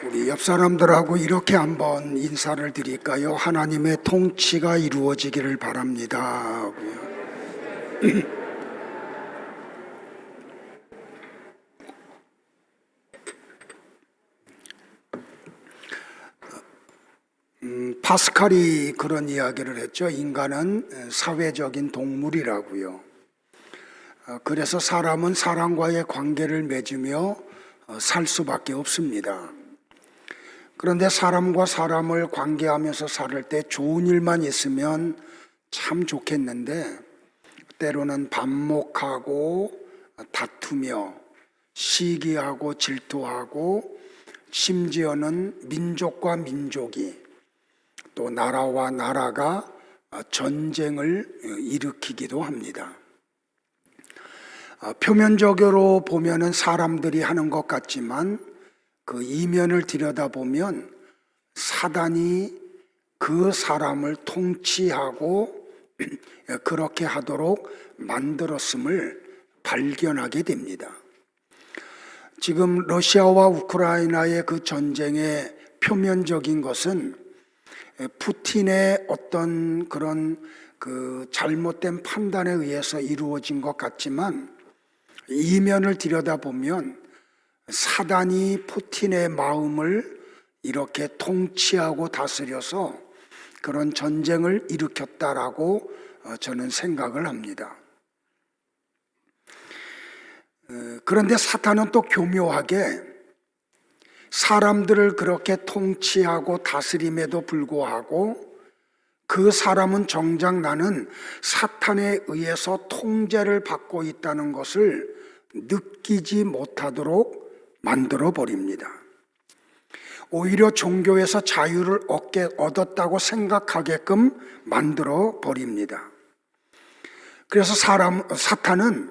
우리 옆 사람들하고 이렇게 한번 인사를 드릴까요? 하나님의 통치가 이루어지기를 바랍니다. 파스칼이 그런 이야기를 했죠. 인간은 사회적인 동물이라고요. 그래서 사람은 사람과의 관계를 맺으며 살 수밖에 없습니다. 그런데 사람과 사람을 관계하면서 살 때 좋은 일만 있으면 참 좋겠는데 때로는 반목하고 다투며 시기하고 질투하고 심지어는 민족과 민족이 또 나라와 나라가 전쟁을 일으키기도 합니다. 표면적으로 보면은 사람들이 하는 것 같지만 그 이면을 들여다보면 사단이 그 사람을 통치하고 그렇게 하도록 만들었음을 발견하게 됩니다. 지금 러시아와 우크라이나의 그 전쟁의 표면적인 것은 푸틴의 어떤 그런 그 잘못된 판단에 의해서 이루어진 것 같지만 이면을 들여다보면 사단이 푸틴의 마음을 이렇게 통치하고 다스려서 그런 전쟁을 일으켰다라고 저는 생각을 합니다. 그런데 사탄은 또 교묘하게 사람들을 그렇게 통치하고 다스림에도 불구하고 그 사람은 정작 나는 사탄에 의해서 통제를 받고 있다는 것을 느끼지 못하도록 만들어 버립니다. 오히려 종교에서 자유를 얻었다고 생각하게끔 만들어 버립니다. 그래서 사탄은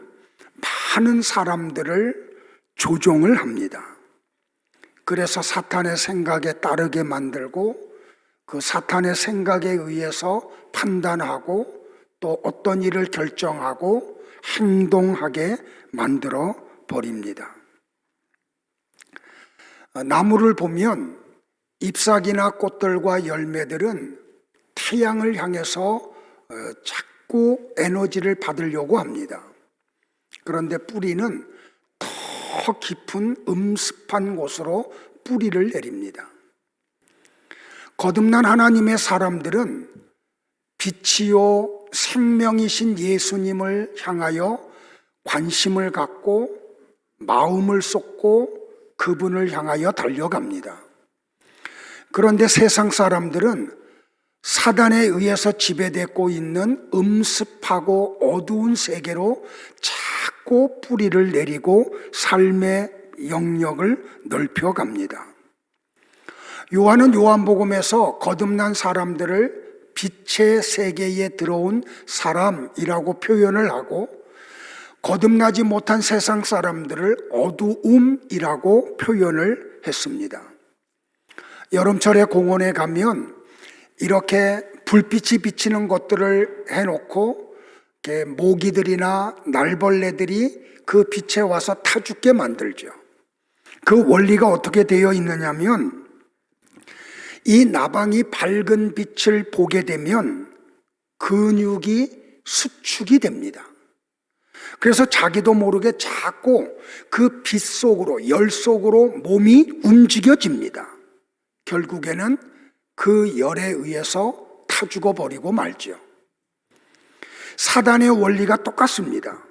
많은 사람들을 조종을 합니다. 그래서 사탄의 생각에 따르게 만들고 그 사탄의 생각에 의해서 판단하고 또 어떤 일을 결정하고 행동하게 만들어 버립니다. 나무를 보면 잎사귀나 꽃들과 열매들은 태양을 향해서 자꾸 에너지를 받으려고 합니다. 그런데 뿌리는 더 깊은 음습한 곳으로 뿌리를 내립니다. 거듭난 하나님의 사람들은 빛이요 생명이신 예수님을 향하여 관심을 갖고 마음을 쏟고 그분을 향하여 달려갑니다. 그런데 세상 사람들은 사단에 의해서 지배되고 있는 음습하고 어두운 세계로 자꾸 뿌리를 내리고 삶의 영역을 넓혀갑니다. 요한은 요한복음에서 거듭난 사람들을 빛의 세계에 들어온 사람이라고 표현을 하고 거듭나지 못한 세상 사람들을 어두움이라고 표현을 했습니다. 여름철에 공원에 가면 이렇게 불빛이 비치는 것들을 해놓고 모기들이나 날벌레들이 그 빛에 와서 타 죽게 만들죠. 그 원리가 어떻게 되어 있느냐면 이 나방이 밝은 빛을 보게 되면 근육이 수축이 됩니다. 그래서 자기도 모르게 자꾸 그 빛 속으로, 열 속으로 몸이 움직여집니다. 결국에는 그 열에 의해서 타 죽어버리고 말죠. 사단의 원리가 똑같습니다.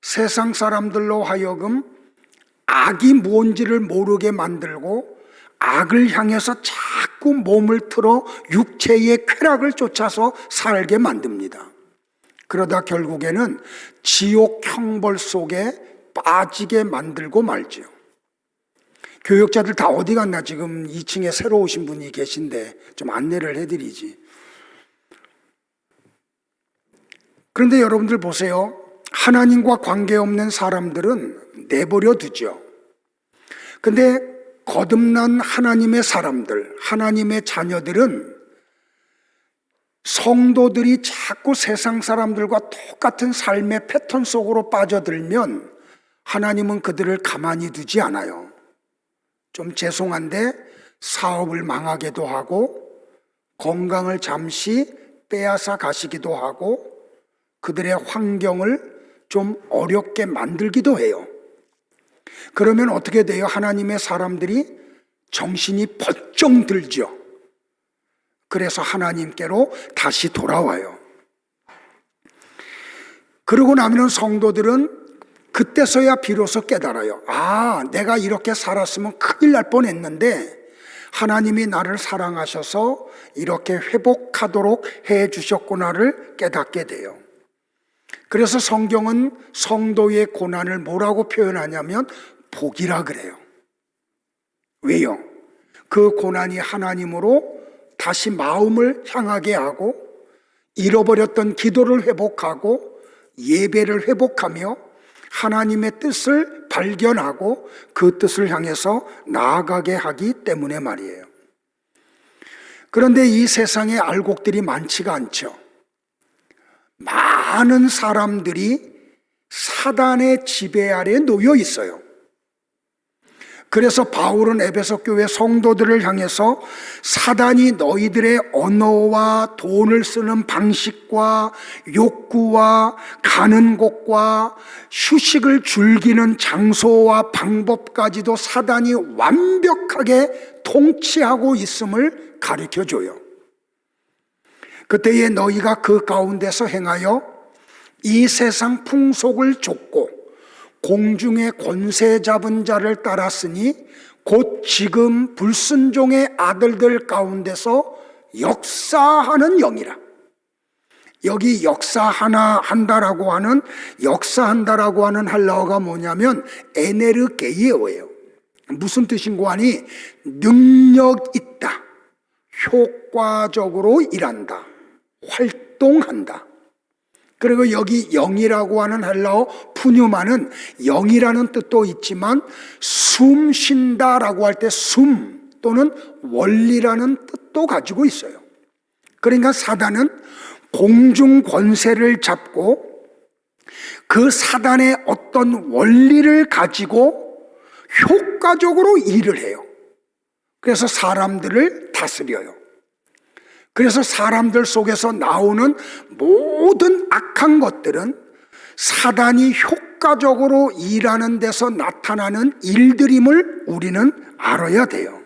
세상 사람들로 하여금 악이 뭔지를 모르게 만들고 악을 향해서 자꾸 몸을 틀어 육체의 쾌락을 쫓아서 살게 만듭니다. 그러다 결국에는 지옥 형벌 속에 빠지게 만들고 말죠. 교역자들 다 어디 갔나? 지금 2층에 새로 오신 분이 계신데 좀 안내를 해드리지. 그런데 여러분들 보세요. 하나님과 관계없는 사람들은 내버려 두죠. 근데 거듭난 하나님의 사람들, 하나님의 자녀들은 성도들이 자꾸 세상 사람들과 똑같은 삶의 패턴 속으로 빠져들면 하나님은 그들을 가만히 두지 않아요. 좀 죄송한데 사업을 망하게도 하고 건강을 잠시 빼앗아 가시기도 하고 그들의 환경을 좀 어렵게 만들기도 해요. 그러면 어떻게 돼요? 하나님의 사람들이 정신이 번쩍 들죠. 그래서 하나님께로 다시 돌아와요. 그러고 나면 성도들은 그때서야 비로소 깨달아요. 아, 내가 이렇게 살았으면 큰일 날 뻔했는데 하나님이 나를 사랑하셔서 이렇게 회복하도록 해 주셨구나를 깨닫게 돼요. 그래서 성경은 성도의 고난을 뭐라고 표현하냐면 복이라 그래요. 왜요? 그 고난이 하나님으로 다시 마음을 향하게 하고 잃어버렸던 기도를 회복하고 예배를 회복하며 하나님의 뜻을 발견하고 그 뜻을 향해서 나아가게 하기 때문에 말이에요. 그런데 이 세상에 알곡들이 많지가 않죠. 많은 사람들이 사단의 지배 아래 놓여 있어요. 그래서 바울은 에베소 교회 성도들을 향해서 사단이 너희들의 언어와 돈을 쓰는 방식과 욕구와 가는 곳과 휴식을 즐기는 장소와 방법까지도 사단이 완벽하게 통치하고 있음을 가르쳐줘요. 그때에 너희가 그 가운데서 행하여 이 세상 풍속을 좇고 공중의 권세 잡은 자를 따랐으니 곧 지금 불순종의 아들들 가운데서 역사하는 영이라. 여기 역사한다라고 하는 헬라어가 뭐냐면 에네르게이어예요. 무슨 뜻인고 하니 능력 있다, 효과적으로 일한다, 활동한다. 그리고 여기 영이라고 하는 헬라어 푸뉴마는 영이라는 뜻도 있지만 숨 쉰다라고 할 때 숨 또는 원리라는 뜻도 가지고 있어요. 그러니까 사단은 공중 권세를 잡고 그 사단의 어떤 원리를 가지고 효과적으로 일을 해요. 그래서 사람들을 다스려요. 그래서 사람들 속에서 나오는 모든 악한 것들은 사단이 효과적으로 일하는 데서 나타나는 일들임을 우리는 알아야 돼요.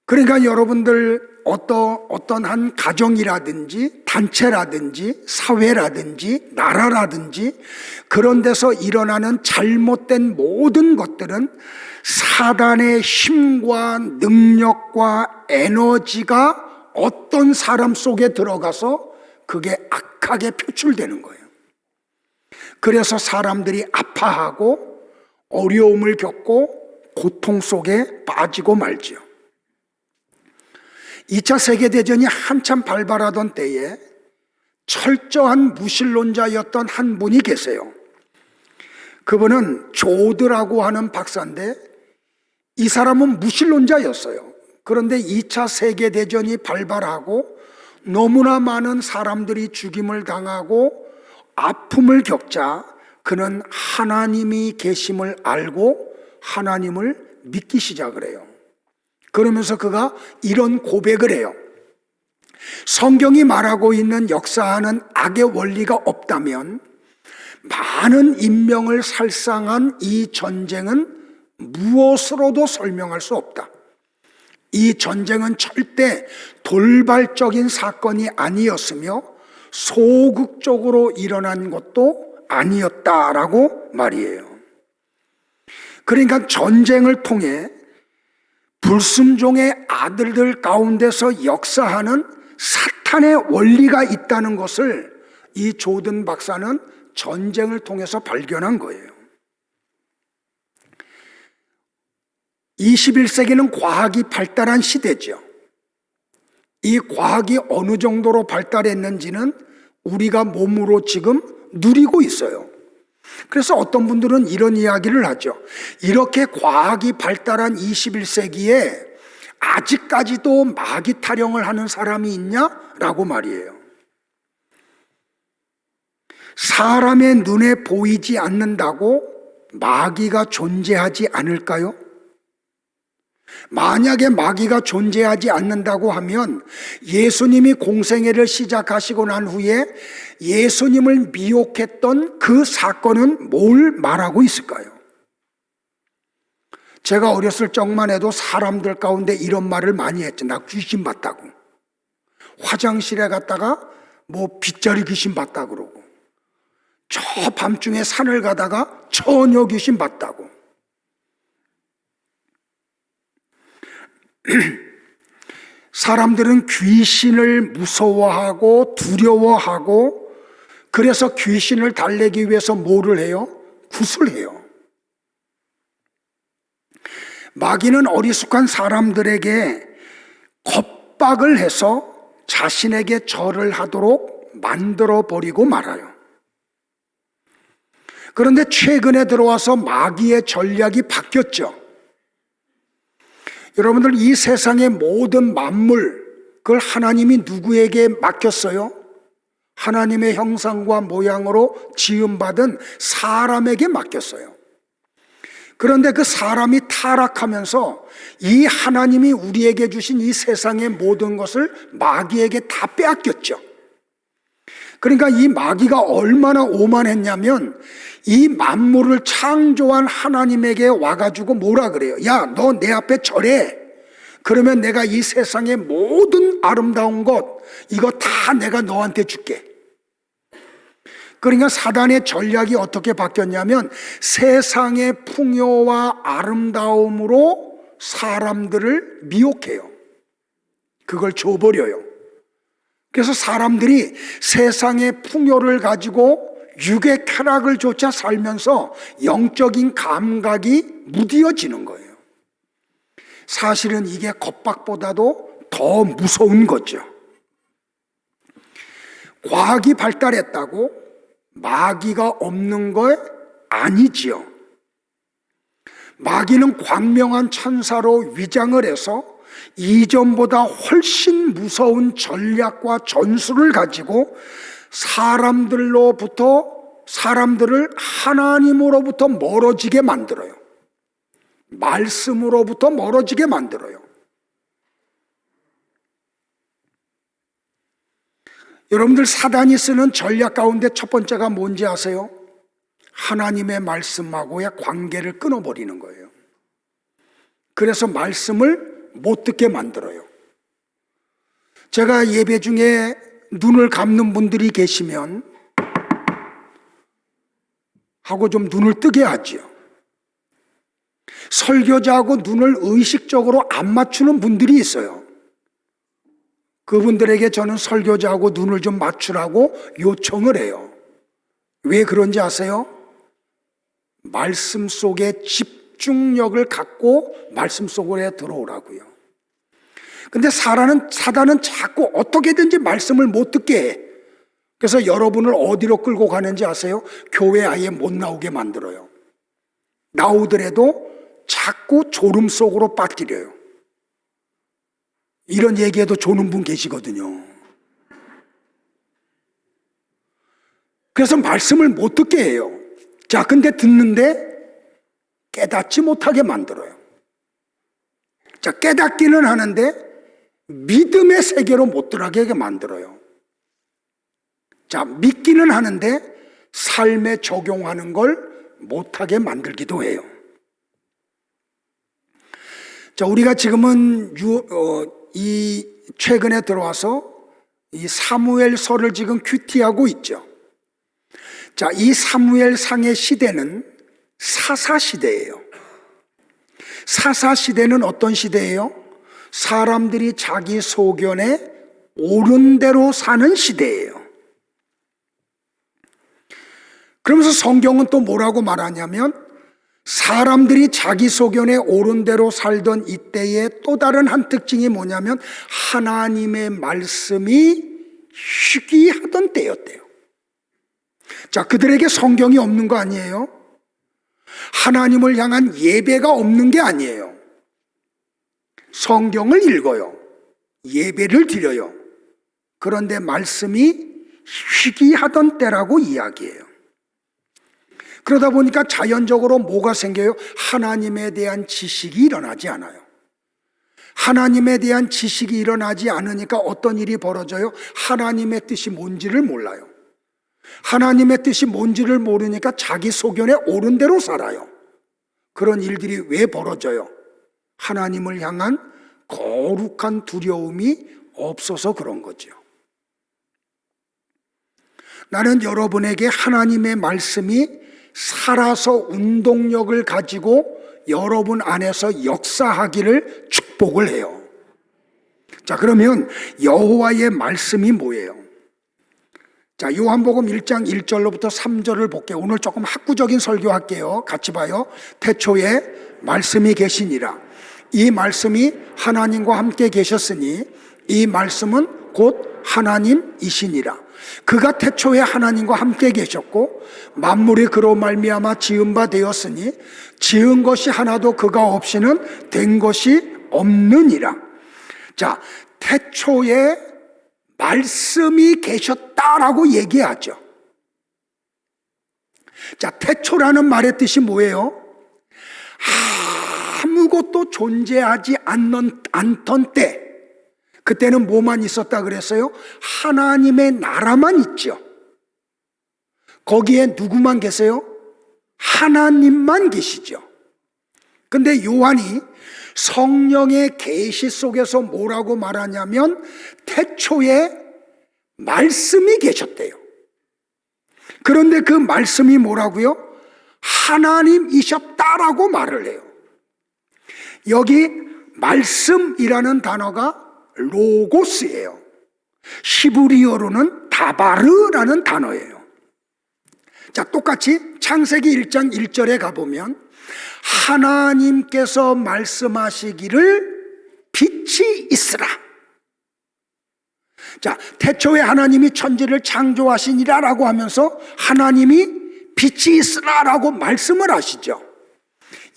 그러니까 여러분들 어떤 한 가정이라든지 단체라든지 사회라든지 나라라든지 그런 데서 일어나는 잘못된 모든 것들은 사단의 힘과 능력과 에너지가 어떤 사람 속에 들어가서 그게 악하게 표출되는 거예요. 그래서 사람들이 아파하고 어려움을 겪고 고통 속에 빠지고 말지요. 2차 세계대전이 한참 발발하던 때에 철저한 무신론자였던 한 분이 계세요. 그분은 조드라고 하는 박사인데 이 사람은 무신론자였어요. 그런데 2차 세계대전이 발발하고 너무나 많은 사람들이 죽임을 당하고 아픔을 겪자 그는 하나님이 계심을 알고 하나님을 믿기 시작을 해요. 그러면서 그가 이런 고백을 해요. 성경이 말하고 있는 역사하는 악의 원리가 없다면 많은 인명을 살상한 이 전쟁은 무엇으로도 설명할 수 없다. 이 전쟁은 절대 돌발적인 사건이 아니었으며 소극적으로 일어난 것도 아니었다라고 말이에요. 그러니까 전쟁을 통해 불순종의 아들들 가운데서 역사하는 사탄의 원리가 있다는 것을 이 조든 박사는 전쟁을 통해서 발견한 거예요. 21세기는 과학이 발달한 시대죠. 이 과학이 어느 정도로 발달했는지는 우리가 몸으로 지금 누리고 있어요. 그래서 어떤 분들은 이런 이야기를 하죠. 이렇게 과학이 발달한 21세기에 아직까지도 마귀 타령을 하는 사람이 있냐라고 말이에요. 사람의 눈에 보이지 않는다고 마귀가 존재하지 않을까요? 만약에 마귀가 존재하지 않는다고 하면 예수님이 공생애를 시작하시고 난 후에 예수님을 미혹했던 그 사건은 뭘 말하고 있을까요? 제가 어렸을 적만 해도 사람들 가운데 이런 말을 많이 했죠. 나 귀신 봤다고. 화장실에 갔다가 뭐 빗자리 귀신 봤다 그러고, 저 밤중에 산을 가다가 처녀 귀신 봤다고. 사람들은 귀신을 무서워하고 두려워하고, 그래서 귀신을 달래기 위해서 뭐를 해요? 굿을 해요. 마귀는 어리숙한 사람들에게 겁박을 해서 자신에게 절을 하도록 만들어버리고 말아요. 그런데 최근에 들어와서 마귀의 전략이 바뀌었죠. 여러분들, 이 세상의 모든 만물, 그걸 하나님이 누구에게 맡겼어요? 하나님의 형상과 모양으로 지음받은 사람에게 맡겼어요. 그런데 그 사람이 타락하면서 이 하나님이 우리에게 주신 이 세상의 모든 것을 마귀에게 다 빼앗겼죠. 그러니까 이 마귀가 얼마나 오만했냐면, 이 만물을 창조한 하나님에게 와가지고 뭐라 그래요? 야, 너 내 앞에 절해. 그러면 내가 이 세상의 모든 아름다운 것, 이거 다 내가 너한테 줄게. 그러니까 사단의 전략이 어떻게 바뀌었냐면, 세상의 풍요와 아름다움으로 사람들을 미혹해요. 그걸 줘버려요. 그래서 사람들이 세상의 풍요를 가지고 육의 쾌락을 조차 살면서 영적인 감각이 무디어지는 거예요. 사실은 이게 겁박보다도 더 무서운 거죠. 과학이 발달했다고 마귀가 없는 거 아니지요. 마귀는 광명한 천사로 위장을 해서 이전보다 훨씬 무서운 전략과 전술을 가지고 사람들을 하나님으로부터 멀어지게 만들어요. 말씀으로부터 멀어지게 만들어요. 여러분들, 사단이 쓰는 전략 가운데 첫 번째가 뭔지 아세요? 하나님의 말씀하고의 관계를 끊어버리는 거예요. 그래서 말씀을 못 듣게 만들어요. 제가 예배 중에 눈을 감는 분들이 계시면 하고 좀 눈을 뜨게 하지요. 설교자하고 눈을 의식적으로 안 맞추는 분들이 있어요. 그분들에게 저는 설교자하고 눈을 좀 맞추라고 요청을 해요. 왜 그런지 아세요? 말씀 속에 집중력을 갖고 말씀 속으로 들어오라고요. 근데 사단은 자꾸 어떻게든지 말씀을 못 듣게 해. 그래서 여러분을 어디로 끌고 가는지 아세요? 교회 아예 못 나오게 만들어요. 나오더라도 자꾸 졸음 속으로 빠뜨려요. 이런 얘기해도 조는 분 계시거든요. 그래서 말씀을 못 듣게 해요. 자, 근데 듣는데 깨닫지 못하게 만들어요. 자, 깨닫기는 하는데 믿음의 세계로 못 들어가게 만들어요. 자, 믿기는 하는데 삶에 적용하는 걸 못하게 만들기도 해요. 자, 우리가 지금은 최근에 들어와서 이 사무엘서를 지금 큐티하고 있죠. 자, 이 사무엘상의 시대는 사사시대예요. 사사시대는 어떤 시대예요? 사람들이 자기 소견에 옳은 대로 사는 시대예요. 그러면서 성경은 또 뭐라고 말하냐면, 사람들이 자기 소견에 옳은 대로 살던 이때의 또 다른 한 특징이 뭐냐면, 하나님의 말씀이 희귀하던 때였대요. 자, 그들에게 성경이 없는 거 아니에요? 하나님을 향한 예배가 없는 게 아니에요. 성경을 읽어요. 예배를 드려요. 그런데 말씀이 희귀하던 때라고 이야기해요. 그러다 보니까 자연적으로 뭐가 생겨요? 하나님에 대한 지식이 일어나지 않아요. 하나님에 대한 지식이 일어나지 않으니까 어떤 일이 벌어져요? 하나님의 뜻이 뭔지를 몰라요. 하나님의 뜻이 뭔지를 모르니까 자기 소견에 옳은 대로 살아요. 그런 일들이 왜 벌어져요? 하나님을 향한 거룩한 두려움이 없어서 그런 거죠. 나는 여러분에게 하나님의 말씀이 살아서 운동력을 가지고 여러분 안에서 역사하기를 축복을 해요. 자, 그러면 여호와의 말씀이 뭐예요? 자, 요한복음 1장 1절로부터 3절을 볼게요. 오늘 조금 학구적인 설교할게요. 같이 봐요. 태초에 말씀이 계시니라. 이 말씀이 하나님과 함께 계셨으니 이 말씀은 곧 하나님이시니라. 그가 태초에 하나님과 함께 계셨고 만물이 그로 말미암아 지은 바 되었으니 지은 것이 하나도 그가 없이는 된 것이 없느니라. 자, 태초에 말씀이 계셨다라고 얘기하죠. 자, 태초라는 말의 뜻이 뭐예요? 아무것도 존재하지 않던 때, 그때는 뭐만 있었다 그랬어요? 하나님의 나라만 있죠. 거기에 누구만 계세요? 하나님만 계시죠. 근데 요한이 성령의 계시 속에서 뭐라고 말하냐면 태초에 말씀이 계셨대요. 그런데 그 말씀이 뭐라고요? 하나님이셨다라고 말을 해요. 여기 말씀이라는 단어가 로고스예요. 히브리어로는 다바르라는 단어예요. 자, 똑같이 창세기 1장 1절에 가보면 하나님께서 말씀하시기를 빛이 있으라. 자, 태초에 하나님이 천지를 창조하시니라라고 하면서 하나님이 빛이 있으라라고 말씀을 하시죠.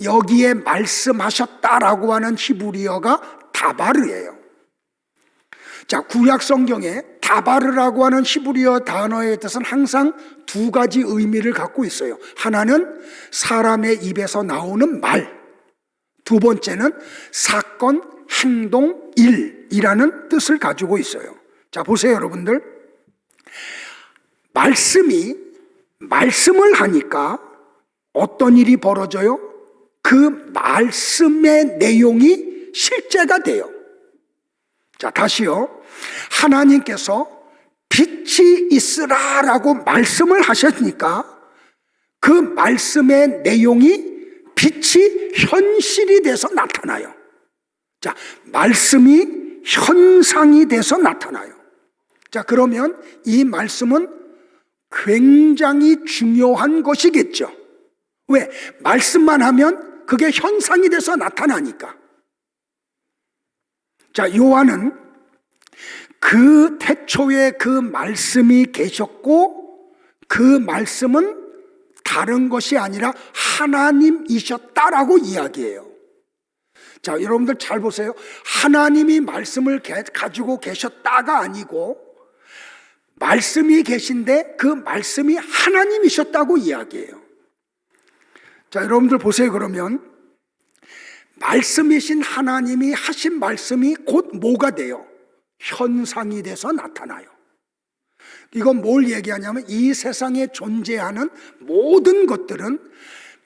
여기에 말씀하셨다라고 하는 히브리어가 다바르예요. 자, 구약 성경에 다바르라고 하는 히브리어 단어의 뜻은 항상 두 가지 의미를 갖고 있어요. 하나는 사람의 입에서 나오는 말, 두 번째는 사건, 행동, 일이라는 뜻을 가지고 있어요. 자, 보세요, 여러분들. 말씀을 하니까 어떤 일이 벌어져요? 그 말씀의 내용이 실제가 돼요. 자, 다시요. 하나님께서 빛이 있으라라고 말씀을 하셨으니까 그 말씀의 내용이 빛이 현실이 돼서 나타나요. 자, 말씀이 현상이 돼서 나타나요. 자, 그러면 이 말씀은 굉장히 중요한 것이겠죠. 왜? 말씀만 하면 그게 현상이 돼서 나타나니까. 자, 요한은 그 태초에 그 말씀이 계셨고 그 말씀은 다른 것이 아니라 하나님이셨다라고 이야기해요. 자, 여러분들 잘 보세요. 하나님이 말씀을 가지고 계셨다가 아니고 말씀이 계신데 그 말씀이 하나님이셨다고 이야기해요. 자, 여러분들 보세요. 그러면 말씀이신 하나님이 하신 말씀이 곧 뭐가 돼요? 현상이 돼서 나타나요. 이건 뭘 얘기하냐면 이 세상에 존재하는 모든 것들은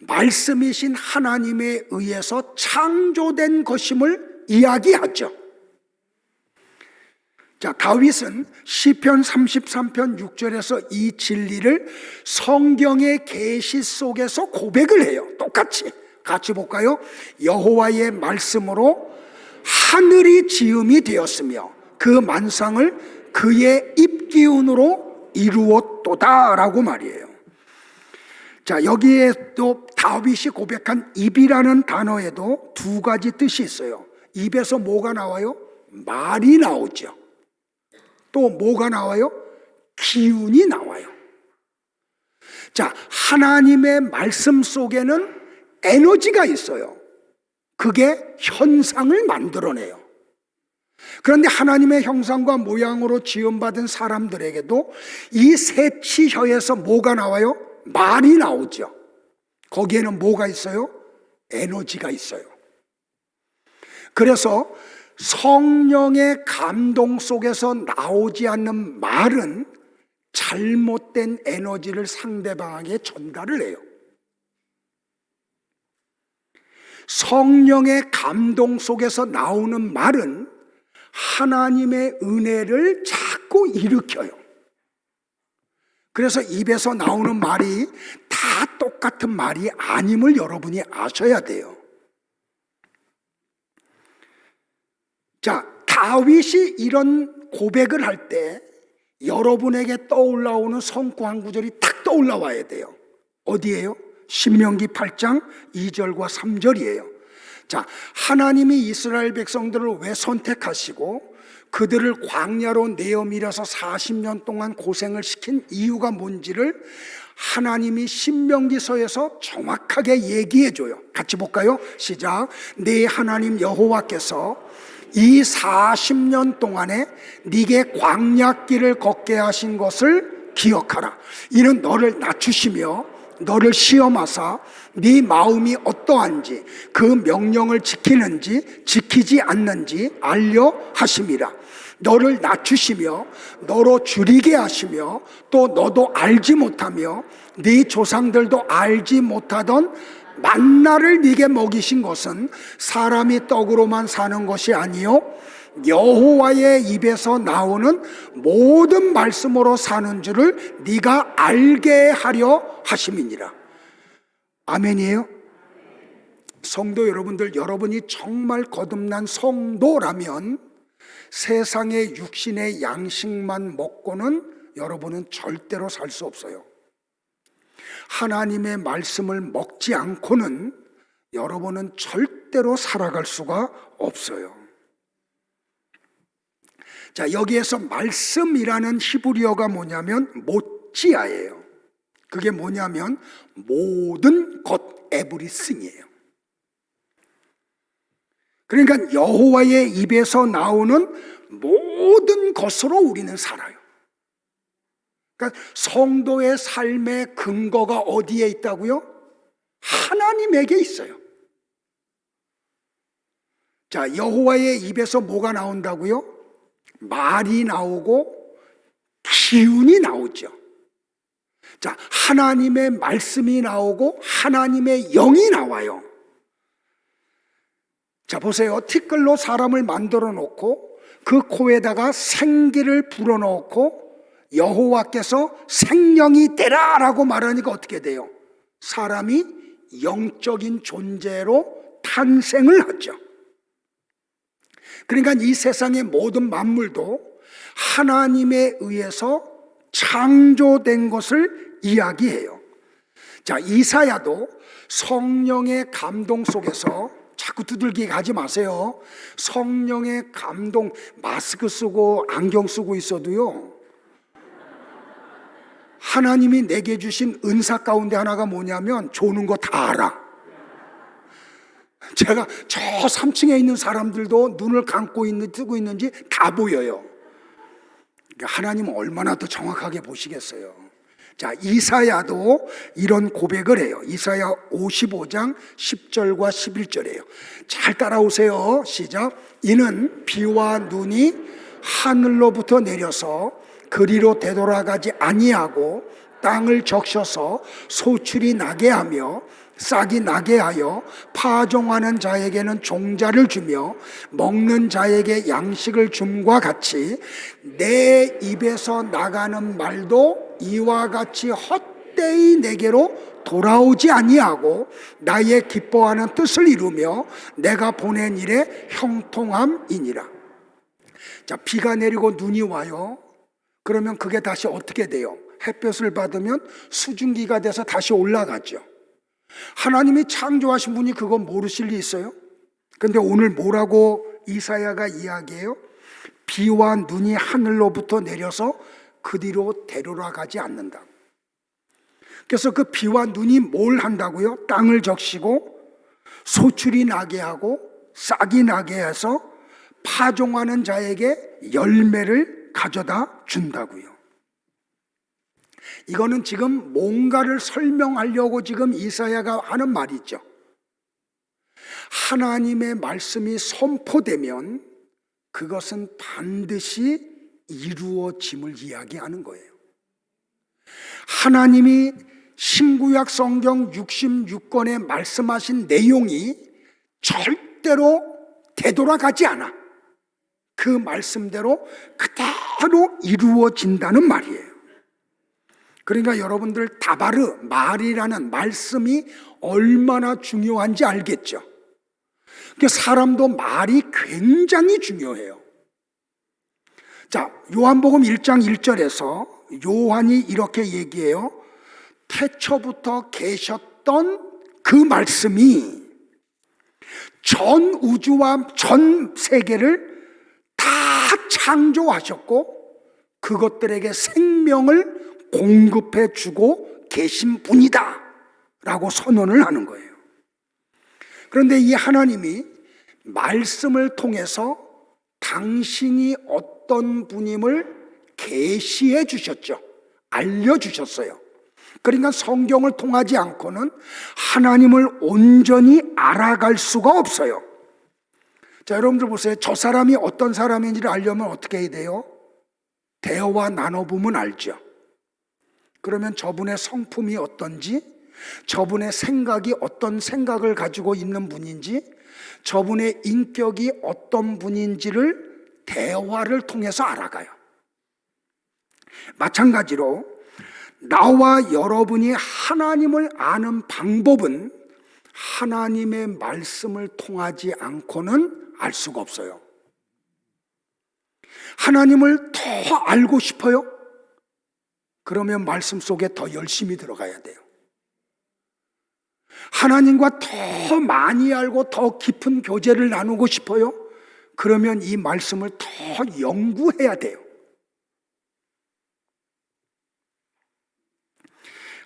말씀이신 하나님에 의해서 창조된 것임을 이야기하죠. 자, 다윗은 시편 33편 6절에서 이 진리를 성경의 계시 속에서 고백을 해요. 똑같이 같이 볼까요? 여호와의 말씀으로 하늘이 지음이 되었으며 그 만상을 그의 입기운으로 이루었도다라고 말이에요. 자, 여기에 또 다윗이 고백한 입이라는 단어에도 두 가지 뜻이 있어요. 입에서 뭐가 나와요? 말이 나오죠. 또 뭐가 나와요? 기운이 나와요. 자, 하나님의 말씀 속에는 에너지가 있어요. 그게 현상을 만들어내요. 그런데 하나님의 형상과 모양으로 지음받은 사람들에게도 이 새치혀에서 뭐가 나와요? 말이 나오죠. 거기에는 뭐가 있어요? 에너지가 있어요. 그래서 성령의 감동 속에서 나오지 않는 말은 잘못된 에너지를 상대방에게 전달을 해요. 성령의 감동 속에서 나오는 말은 하나님의 은혜를 자꾸 일으켜요. 그래서 입에서 나오는 말이 다 똑같은 말이 아님을 여러분이 아셔야 돼요. 자, 다윗이 이런 고백을 할 때 여러분에게 떠올라오는 성구 한 구절이 딱 떠올라와야 돼요. 어디예요? 신명기 8장 2절과 3절이에요. 자, 하나님이 이스라엘 백성들을 왜 선택하시고 그들을 광야로 내어밀어서 40년 동안 고생을 시킨 이유가 뭔지를 하나님이 신명기서에서 정확하게 얘기해 줘요. 같이 볼까요? 시작. 네 하나님 여호와께서 이 40년 동안에 네게 광야길을 걷게 하신 것을 기억하라. 이는 너를 낮추시며 너를 시험하사 네 마음이 어떠한지 그 명령을 지키는지 지키지 않는지 알려 하심이라. 너를 낮추시며 너로 줄이게 하시며 또 너도 알지 못하며 네 조상들도 알지 못하던 만나를 네게 먹이신 것은 사람이 떡으로만 사는 것이 아니요 여호와의 입에서 나오는 모든 말씀으로 사는 줄을 네가 알게 하려 하심이니라. 아멘이에요? 성도 여러분들, 여러분이 정말 거듭난 성도라면 세상의 육신의 양식만 먹고는 여러분은 절대로 살 수 없어요. 하나님의 말씀을 먹지 않고는 여러분은 절대로 살아갈 수가 없어요. 자, 여기에서 말씀이라는 히브리어가 뭐냐면 모찌아예요. 그게 뭐냐면 모든 것, 에브리싱이에요. 그러니까 여호와의 입에서 나오는 모든 것으로 우리는 살아요. 그러니까 성도의 삶의 근거가 어디에 있다고요? 하나님에게 있어요. 자, 여호와의 입에서 뭐가 나온다고요? 말이 나오고 기운이 나오죠. 자, 하나님의 말씀이 나오고 하나님의 영이 나와요. 자, 보세요. 티끌로 사람을 만들어 놓고 그 코에다가 생기를 불어넣고 여호와께서 생명이 되라라고 말하니까 어떻게 돼요? 사람이 영적인 존재로 탄생을 하죠. 그러니까 이 세상의 모든 만물도 하나님에 의해서 창조된 것을 이야기해요. 자, 이사야도 성령의 감동 속에서 자꾸 두들기게 하지 마세요. 성령의 감동, 마스크 쓰고 안경 쓰고 있어도요, 하나님이 내게 주신 은사 가운데 하나가 뭐냐면 조는 거 다 알아. 제가 저 3층에 있는 사람들도 눈을 감고 뜨고 있는지 다 보여요. 하나님은 얼마나 더 정확하게 보시겠어요. 자, 이사야도 이런 고백을 해요. 이사야 55장 10절과 11절이에요. 잘 따라오세요. 시작. 이는 비와 눈이 하늘로부터 내려서 그리로 되돌아가지 아니하고 땅을 적셔서 소출이 나게 하며 싹이 나게 하여 파종하는 자에게는 종자를 주며 먹는 자에게 양식을 줌과 같이 내 입에서 나가는 말도 이와 같이 헛되이 내게로 돌아오지 아니하고 나의 기뻐하는 뜻을 이루며 내가 보낸 일에 형통함이니라. 자, 비가 내리고 눈이 와요. 그러면 그게 다시 어떻게 돼요? 햇볕을 받으면 수증기가 돼서 다시 올라가죠. 하나님이 창조하신 분이 그거 모르실 리 있어요? 근데 오늘 뭐라고 이사야가 이야기해요? 비와 눈이 하늘로부터 내려서 그 뒤로 되돌아가지 않는다. 그래서 그 비와 눈이 뭘 한다고요? 땅을 적시고 소출이 나게 하고 싹이 나게 해서 파종하는 자에게 열매를 가져다 준다고요. 이거는 지금 뭔가를 설명하려고 지금 이사야가 하는 말이죠. 하나님의 말씀이 선포되면 그것은 반드시 이루어짐을 이야기하는 거예요. 하나님이 신구약 성경 66권에 말씀하신 내용이 절대로 되돌아가지 않아. 그 말씀대로 그대로 이루어진다는 말이에요. 그러니까 여러분들 다바르, 말이라는 말씀이 얼마나 중요한지 알겠죠? 사람도 말이 굉장히 중요해요. 자, 요한복음 1장 1절에서 요한이 이렇게 얘기해요. 태초부터 계셨던 그 말씀이 전 우주와 전 세계를 다 창조하셨고 그것들에게 생명을 공급해 주고 계신 분이다 라고 선언을 하는 거예요. 그런데 이 하나님이 말씀을 통해서 당신이 어떤 분임을 계시해 주셨죠. 알려주셨어요. 그러니까 성경을 통하지 않고는 하나님을 온전히 알아갈 수가 없어요. 자, 여러분들 보세요. 저 사람이 어떤 사람인지를 알려면 어떻게 해야 돼요? 대화 나눠보면 알죠. 그러면 저분의 성품이 어떤지, 저분의 생각이 어떤 생각을 가지고 있는 분인지, 저분의 인격이 어떤 분인지를 대화를 통해서 알아가요. 마찬가지로 나와 여러분이 하나님을 아는 방법은 하나님의 말씀을 통하지 않고는 알 수가 없어요. 하나님을 더 알고 싶어요? 그러면 말씀 속에 더 열심히 들어가야 돼요. 하나님과 더 많이 알고 더 깊은 교제를 나누고 싶어요? 그러면 이 말씀을 더 연구해야 돼요.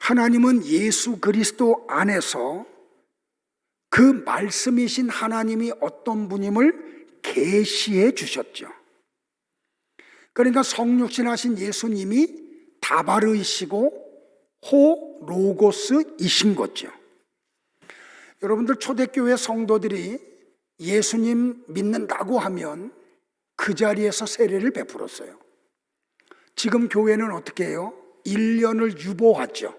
하나님은 예수 그리스도 안에서 그 말씀이신 하나님이 어떤 분임을 계시해 주셨죠. 그러니까 성육신하신 예수님이 다바르이시고 호 로고스이신 거죠. 여러분들 초대교회 성도들이 예수님 믿는다고 하면 그 자리에서 세례를 베풀었어요. 지금 교회는 어떻게 해요? 1년을 유보하죠.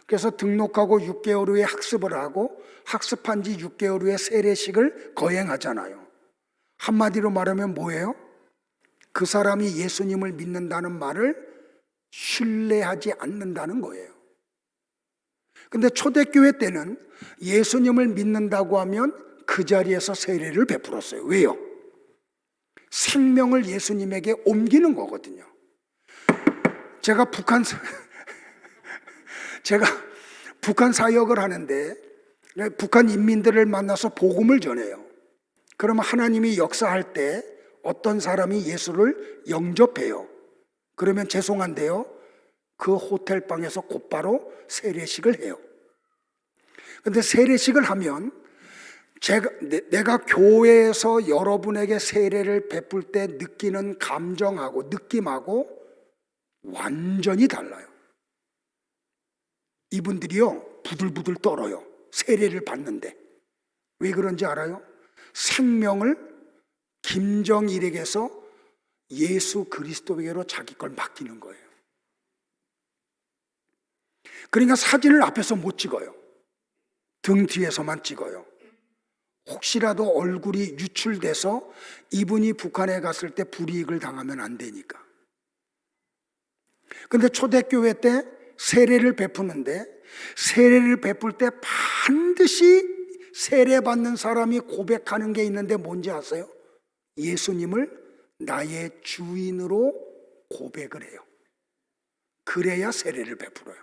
그래서 등록하고 6개월 후에 학습을 하고 학습한 지 6개월 후에 세례식을 거행하잖아요. 한마디로 말하면 뭐예요? 그 사람이 예수님을 믿는다는 말을 신뢰하지 않는다는 거예요. 근데 초대교회 때는 예수님을 믿는다고 하면 그 자리에서 세례를 베풀었어요. 왜요? 생명을 예수님에게 옮기는 거거든요. 제가 북한 사역을 하는데 북한 인민들을 만나서 복음을 전해요. 그러면 하나님이 역사할 때 어떤 사람이 예수를 영접해요. 그러면 죄송한데요, 그 호텔방에서 곧바로 세례식을 해요. 근데 세례식을 하면 내가 교회에서 여러분에게 세례를 베풀 때 느끼는 감정하고 느낌하고 완전히 달라요. 이분들이요 부들부들 떨어요. 세례를 받는데. 왜 그런지 알아요? 생명을 김정일에게서 예수 그리스도에게로 자기 걸 맡기는 거예요. 그러니까 사진을 앞에서 못 찍어요. 등 뒤에서만 찍어요. 혹시라도 얼굴이 유출돼서 이분이 북한에 갔을 때 불이익을 당하면 안 되니까. 근데 초대교회 때 세례를 베푸는데 세례를 베풀 때 반드시 세례받는 사람이 고백하는 게 있는데 뭔지 아세요? 예수님을 나의 주인으로 고백을 해요. 그래야 세례를 베풀어요.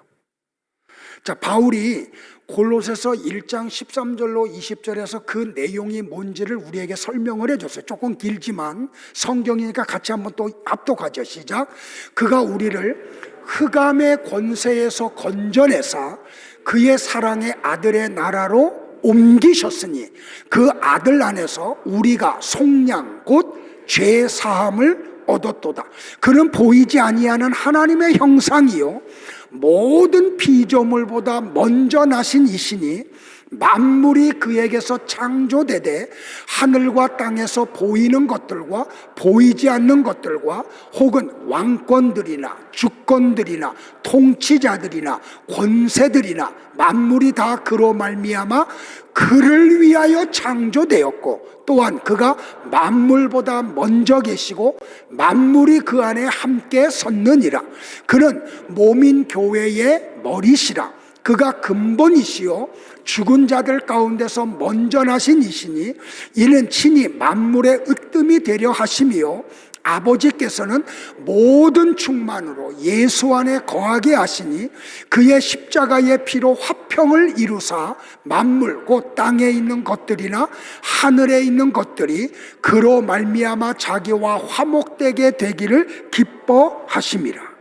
자, 바울이 골로새서 1장 13절로 20절에서 그 내용이 뭔지를 우리에게 설명을 해줬어요. 조금 길지만 성경이니까 같이 한번 또 압독하죠. 시작. 그가 우리를 흑암의 권세에서 건져내사 그의 사랑의 아들의 나라로 옮기셨으니 그 아들 안에서 우리가 속량 곧 죄 사함을 얻었도다. 그는 보이지 아니하는 하나님의 형상이요 모든 피조물보다 먼저 나신 이시니 만물이 그에게서 창조되되 하늘과 땅에서 보이는 것들과 보이지 않는 것들과 혹은 왕권들이나 주권들이나 통치자들이나 권세들이나 만물이 다 그로 말미암아 그를 위하여 창조되었고 또한 그가 만물보다 먼저 계시고 만물이 그 안에 함께 섰느니라. 그는 몸인 교회의 머리시라. 그가 근본이시요 죽은 자들 가운데서 먼저 나신 이시니 이는 친히 만물의 으뜸이 되려 하심이요 아버지께서는 모든 충만으로 예수 안에 거하게 하시니 그의 십자가의 피로 화평을 이루사 만물 곧 땅에 있는 것들이나 하늘에 있는 것들이 그로 말미암아 자기와 화목되게 되기를 기뻐하심이라.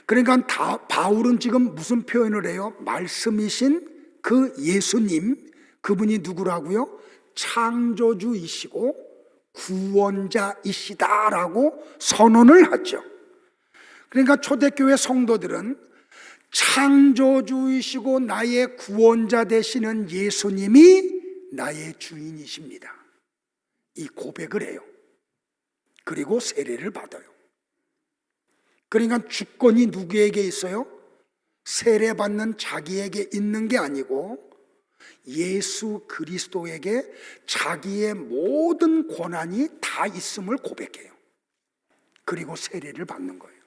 그러니까 바울은 지금 무슨 표현을 해요? 말씀이신 그 예수님, 그분이 누구라고요? 창조주이시고 구원자이시다라고 선언을 하죠. 그러니까 초대교회 성도들은 창조주이시고 나의 구원자 되시는 예수님이 나의 주인이십니다. 이 고백을 해요. 그리고 세례를 받아요. 그러니까 주권이 누구에게 있어요? 세례받는 자기에게 있는 게 아니고 예수 그리스도에게 자기의 모든 권한이 다 있음을 고백해요. 그리고 세례를 받는 거예요.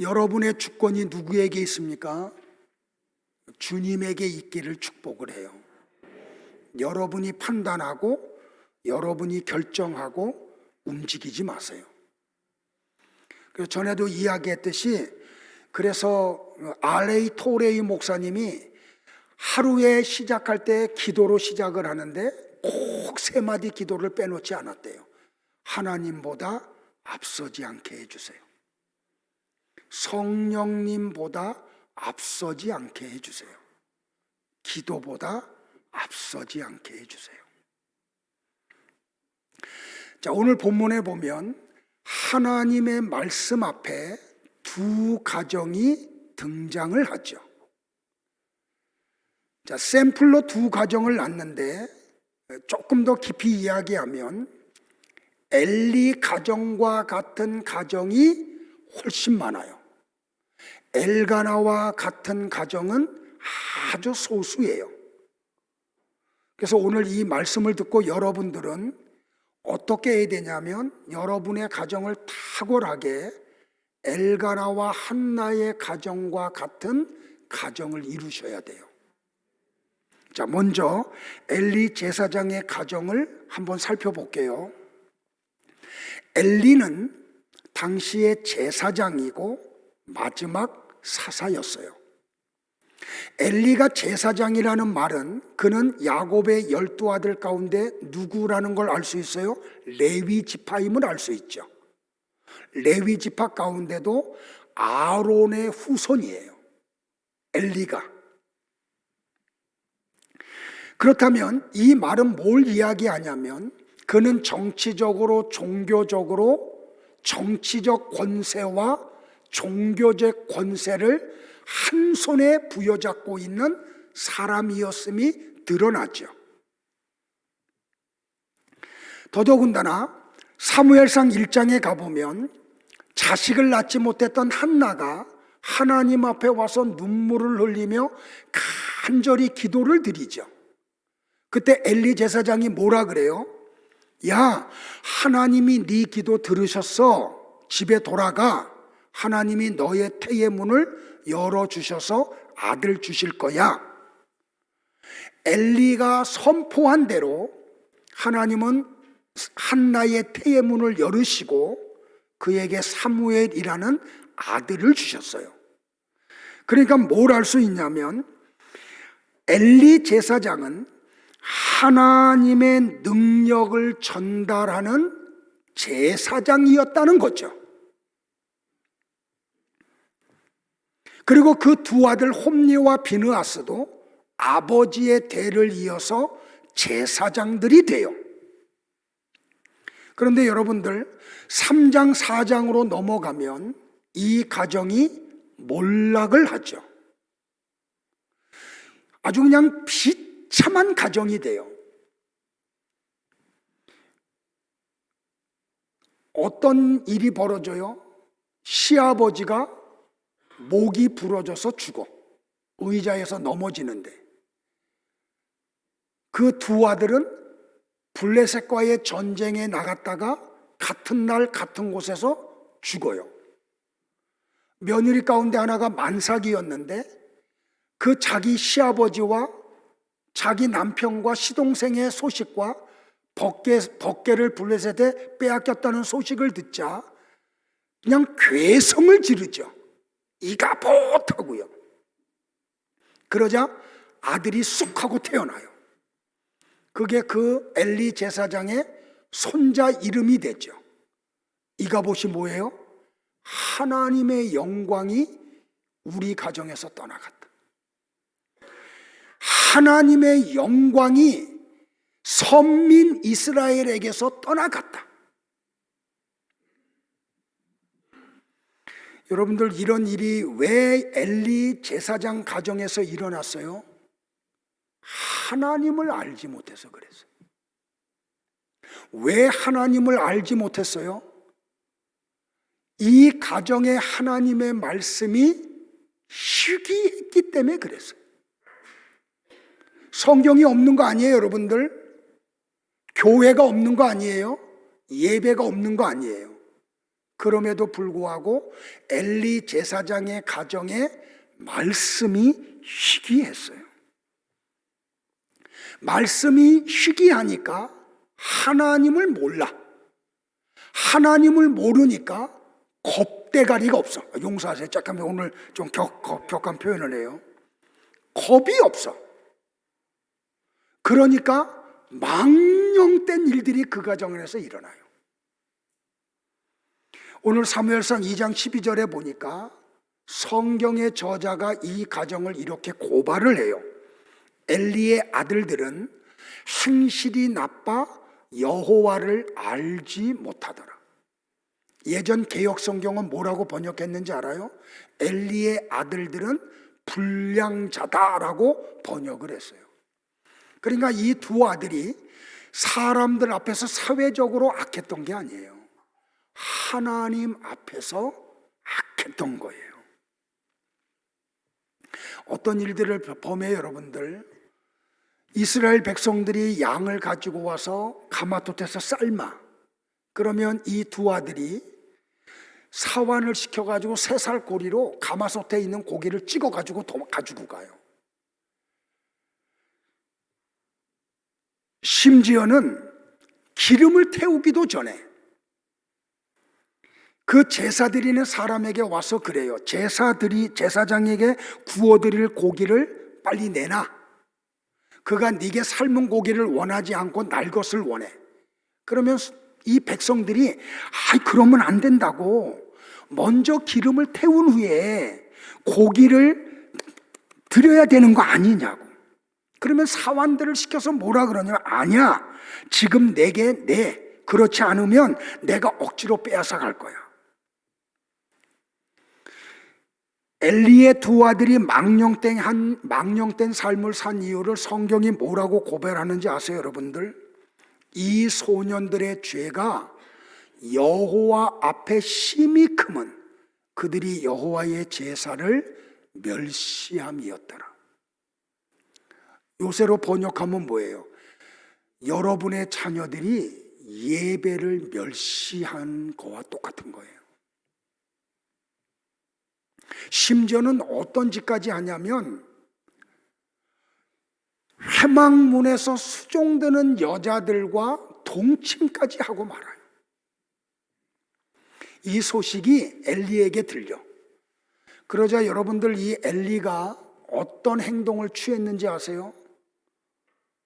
여러분의 주권이 누구에게 있습니까? 주님에게 있기를 축복을 해요. 여러분이 판단하고 여러분이 결정하고 움직이지 마세요. 그래서 전에도 이야기했듯이 그래서 R.A. 토레이 목사님이 하루에 시작할 때 기도로 시작을 하는데 꼭 3마디 기도를 빼놓지 않았대요. 하나님보다 앞서지 않게 해주세요. 성령님보다 앞서지 않게 해주세요. 기도보다 앞서지 않게 해주세요. 자, 오늘 본문에 보면 하나님의 말씀 앞에 두 가정이 등장을 하죠. 자, 샘플로 두 가정을 놨는데 조금 더 깊이 이야기하면 엘리 가정과 같은 가정이 훨씬 많아요. 엘가나와 같은 가정은 아주 소수예요. 그래서 오늘 이 말씀을 듣고 여러분들은 어떻게 해야 되냐면 여러분의 가정을 탁월하게 엘가나와 한나의 가정과 같은 가정을 이루셔야 돼요. 자, 먼저 엘리 제사장의 가정을 한번 살펴볼게요. 엘리는 당시의 제사장이고 마지막 사사였어요. 엘리가 제사장이라는 말은 그는 야곱의 12아들 가운데 누구라는 걸 알 수 있어요? 레위 지파임을 알 수 있죠. 레위 지파 가운데도 아론의 후손이에요. 엘리가. 그렇다면 이 말은 뭘 이야기하냐면 그는 정치적으로 종교적으로 정치적 권세와 종교적 권세를 한 손에 부여잡고 있는 사람이었음이 드러나죠. 더더군다나 사무엘상 1장에 가보면 자식을 낳지 못했던 한나가 하나님 앞에 와서 눈물을 흘리며 간절히 기도를 드리죠. 그때 엘리 제사장이 뭐라 그래요? 야, 하나님이 네 기도 들으셨어. 집에 돌아가. 하나님이 너의 태의 문을 열어주셔서 아들 주실 거야. 엘리가 선포한 대로 하나님은 한나의 태의 문을 열으시고 그에게 사무엘이라는 아들을 주셨어요. 그러니까 뭘 알 수 있냐면 엘리 제사장은 하나님의 능력을 전달하는 제사장이었다는 거죠. 그리고 그 두 아들 홈리와 비느하스도 아버지의 대를 이어서 제사장들이 돼요. 그런데 여러분들 3장 4장으로 넘어가면 이 가정이 몰락을 하죠. 아주 그냥 비참한 가정이 돼요. 어떤 일이 벌어져요? 시아버지가 목이 부러져서 죽어. 의자에서 넘어지는데 그 두 아들은 블레셋과의 전쟁에 나갔다가 같은 날 같은 곳에서 죽어요. 며느리 가운데 하나가 만삭이었는데 그 자기 시아버지와 자기 남편과 시동생의 소식과 법궤를 블레셋에 빼앗겼다는 소식을 듣자 그냥 괴성을 지르죠. 이가 못하고요. 그러자 아들이 쑥 하고 태어나요. 그게 그 엘리 제사장의 손자 이름이 되죠. 이가봇이 뭐예요? 하나님의 영광이 우리 가정에서 떠나갔다. 하나님의 영광이 선민 이스라엘에게서 떠나갔다. 여러분들, 이런 일이 왜 엘리 제사장 가정에서 일어났어요? 하나님을 알지 못해서 그랬어요. 왜 하나님을 알지 못했어요? 이 가정에 하나님의 말씀이 희귀했기 때문에 그랬어요. 성경이 없는 거 아니에요, 여러분들? 교회가 없는 거 아니에요? 예배가 없는 거 아니에요? 그럼에도 불구하고 엘리 제사장의 가정에 말씀이 희귀했어요. 말씀이 희귀하니까 하나님을 몰라. 하나님을 모르니까 겁대가리가 없어. 용서하세요. 잠깐만, 오늘 좀 격한 표현을 해요. 겁이 없어. 그러니까 망령된 일들이 그 가정에서 일어나요. 오늘 사무엘상 2장 12절에 보니까 성경의 저자가 이 가정을 이렇게 고발을 해요. 엘리의 아들들은 행실이 나빠 여호와를 알지 못하더라. 예전 개역 성경은 뭐라고 번역했는지 알아요? 엘리의 아들들은 불량자다라고 번역을 했어요. 그러니까 이 두 아들이 사람들 앞에서 사회적으로 악했던 게 아니에요. 하나님 앞에서 악했던 거예요. 어떤 일들을 범해요, 여러분들? 이스라엘 백성들이 양을 가지고 와서 가마솥에서 삶아. 그러면 이 두 아들이 사환을 시켜가지고 3살 고리로 가마솥에 있는 고기를 찍어가지고 가지고 가요. 심지어는 기름을 태우기도 전에 그 제사 드리는 사람에게 와서 그래요. 제사장에게 구워드릴 고기를 빨리 내놔. 그가 네게 삶은 고기를 원하지 않고 날 것을 원해. 그러면 이 백성들이 그러면 안 된다고 먼저 기름을 태운 후에 고기를 드려야 되는 거 아니냐고. 그러면 사환들을 시켜서 뭐라 그러냐면, 아니야, 지금 내게 내. 그렇지 않으면 내가 억지로 빼앗아 갈 거야. 엘리의 두 아들이 망령된 삶을 산 이유를 성경이 뭐라고 고백하는지 아세요, 여러분들? 이 소년들의 죄가 여호와 앞에 심히 크면 그들이 여호와의 제사를 멸시함이었더라. 요새로 번역하면 뭐예요? 여러분의 자녀들이 예배를 멸시한 거와 똑같은 거예요. 심지어는 어떤 짓까지 하냐면 회막문에서 수종드는 여자들과 동침까지 하고 말아요. 이 소식이 엘리에게 들려. 그러자 여러분들, 이 엘리가 어떤 행동을 취했는지 아세요?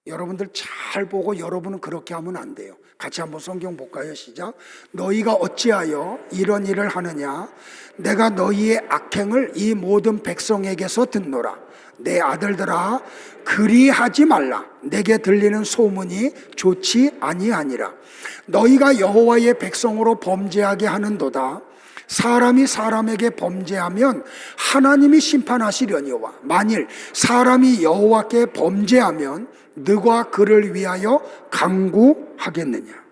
여러분들 잘 보고 여러분은 그렇게 하면 안 돼요. 같이 한번 성경 볼까요? 시작. 너희가 어찌하여 이런 일을 하느냐? 내가 너희의 악행을 이 모든 백성에게서 듣노라. 내 아들들아, 그리하지 말라. 내게 들리는 소문이 좋지 아니하니라. 너희가 여호와의 백성으로 범죄하게 하는도다. 사람이 사람에게 범죄하면 하나님이 심판하시려니와 만일 사람이 여호와께 범죄하면 너가 그를 위하여 강구하겠느냐.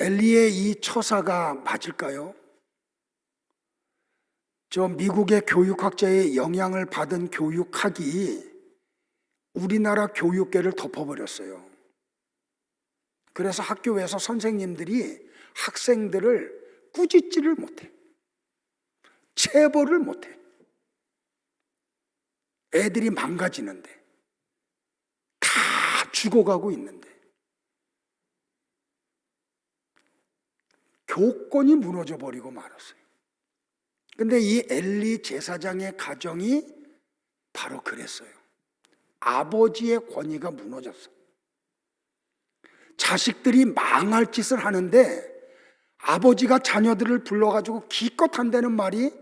엘리의 이 처사가 맞을까요? 저 미국의 교육학자의 영향을 받은 교육학이 우리나라 교육계를 덮어버렸어요. 그래서 학교에서 선생님들이 학생들을 꾸짖지를 못해. 체벌을 못해. 애들이 망가지는데, 다 죽어가고 있는데, 교권이 무너져 버리고 말았어요. 근데 이 엘리 제사장의 가정이 바로 그랬어요. 아버지의 권위가 무너졌어. 자식들이 망할 짓을 하는데 아버지가 자녀들을 불러가지고 기껏 한다는 말이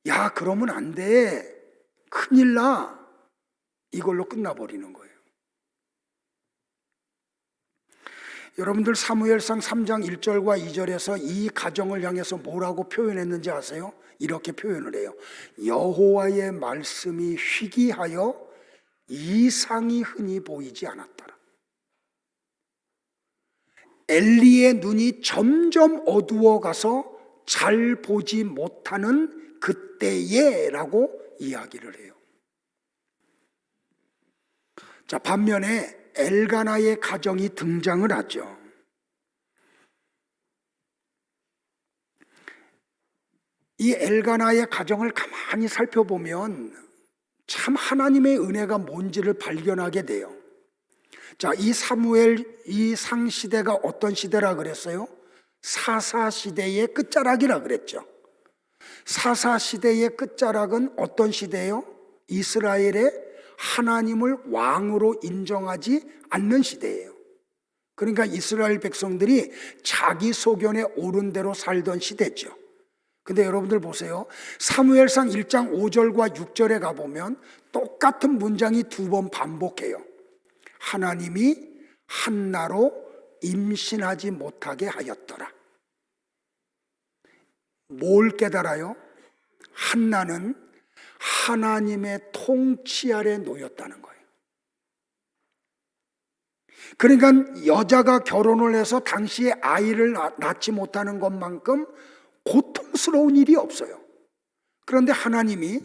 야, 그러면 안 돼. 큰일 나. 이걸로 끝나버리는 거예요. 여러분들 사무엘상 3장 1절과 2절에서 이 가정을 향해서 뭐라고 표현했는지 아세요? 이렇게 표현을 해요. 여호와의 말씀이 희귀하여 이상이 흔히 보이지 않았더라. 엘리의 눈이 점점 어두워가서 잘 보지 못하는 그때에 라고 이야기를 해요. 자, 반면에 엘가나의 가정이 등장을 하죠. 이 엘가나의 가정을 가만히 살펴보면 참 하나님의 은혜가 뭔지를 발견하게 돼요. 자, 이 사무엘, 이 상시대가 어떤 시대라 그랬어요? 사사시대의 끝자락이라 그랬죠. 사사시대의 끝자락은 어떤 시대예요? 이스라엘의 하나님을 왕으로 인정하지 않는 시대예요. 그러니까 이스라엘 백성들이 자기 소견에 옳은 대로 살던 시대죠. 근데 여러분들 보세요. 사무엘상 1장 5절과 6절에 가보면 똑같은 문장이 2번 반복해요. 하나님이 한나로 임신하지 못하게 하였더라. 뭘 깨달아요? 한나는 하나님의 통치 아래 놓였다는 거예요. 그러니까 여자가 결혼을 해서 당시에 아이를 낳지 못하는 것만큼 고통스러운 일이 없어요. 그런데 하나님이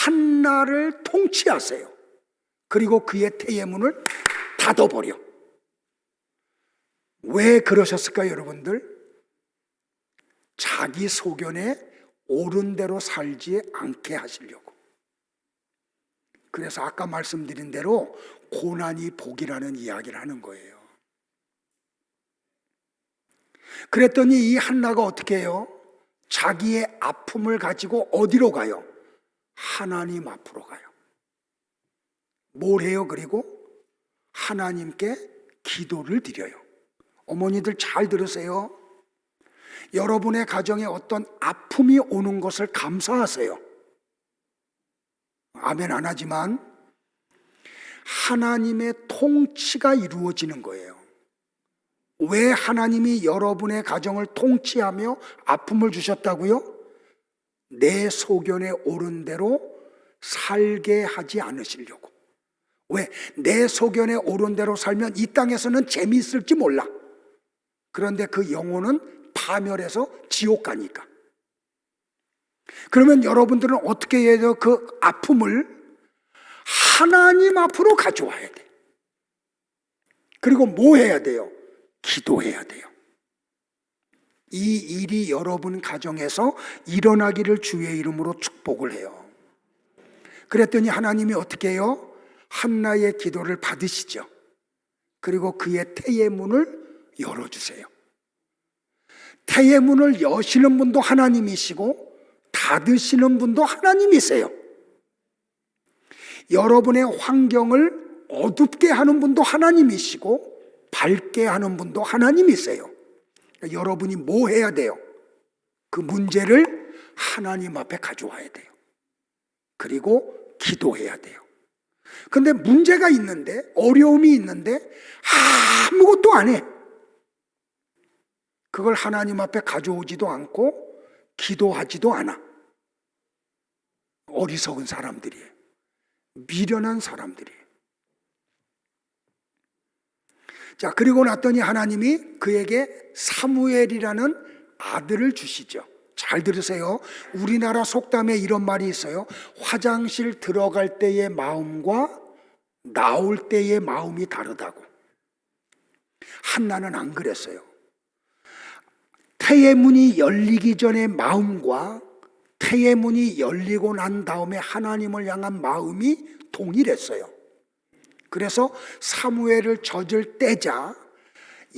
한나를 통치하세요. 그리고 그의 태의 문을 닫아버려. 왜 그러셨을까요, 여러분들? 자기 소견에 옳은 대로 살지 않게 하시려고. 그래서 아까 말씀드린 대로 고난이 복이라는 이야기를 하는 거예요. 그랬더니 이 한나가 어떻게 해요? 자기의 아픔을 가지고 어디로 가요? 하나님 앞으로 가요. 뭘 해요? 그리고 하나님께 기도를 드려요. 어머니들 잘 들으세요. 여러분의 가정에 어떤 아픔이 오는 것을 감사하세요. 아멘 안 하지만 하나님의 통치가 이루어지는 거예요. 왜 하나님이 여러분의 가정을 통치하며 아픔을 주셨다고요? 내 소견에 옳은 대로 살게 하지 않으시려고. 왜? 내 소견에 옳은 대로 살면 이 땅에서는 재미있을지 몰라. 그런데 그 영혼은 파멸해서 지옥 가니까. 그러면 여러분들은 어떻게 해야 돼요? 그 아픔을 하나님 앞으로 가져와야 돼. 그리고 뭐 해야 돼요? 기도해야 돼요. 이 일이 여러분 가정에서 일어나기를 주의 이름으로 축복을 해요. 그랬더니 하나님이 어떻게 해요? 한나의 기도를 받으시죠. 그리고 그의 태의 문을 열어주세요. 태의 문을 여시는 분도 하나님이시고 닫으시는 분도 하나님이세요. 여러분의 환경을 어둡게 하는 분도 하나님이시고 밝게 하는 분도 하나님이세요. 그러니까 여러분이 뭐 해야 돼요? 그 문제를 하나님 앞에 가져와야 돼요. 그리고 기도해야 돼요. 근데 문제가 있는데, 어려움이 있는데 아무것도 안 해. 그걸 하나님 앞에 가져오지도 않고 기도하지도 않아. 어리석은 사람들이에요. 미련한 사람들이에요. 자, 그리고 났더니 하나님이 그에게 사무엘이라는 아들을 주시죠. 잘 들으세요. 우리나라 속담에 이런 말이 있어요. 화장실 들어갈 때의 마음과 나올 때의 마음이 다르다고. 한나는 안 그랬어요. 태의 문이 열리기 전의 마음과 태의 문이 열리고 난 다음에 하나님을 향한 마음이 동일했어요. 그래서 사무엘을 젖을 떼자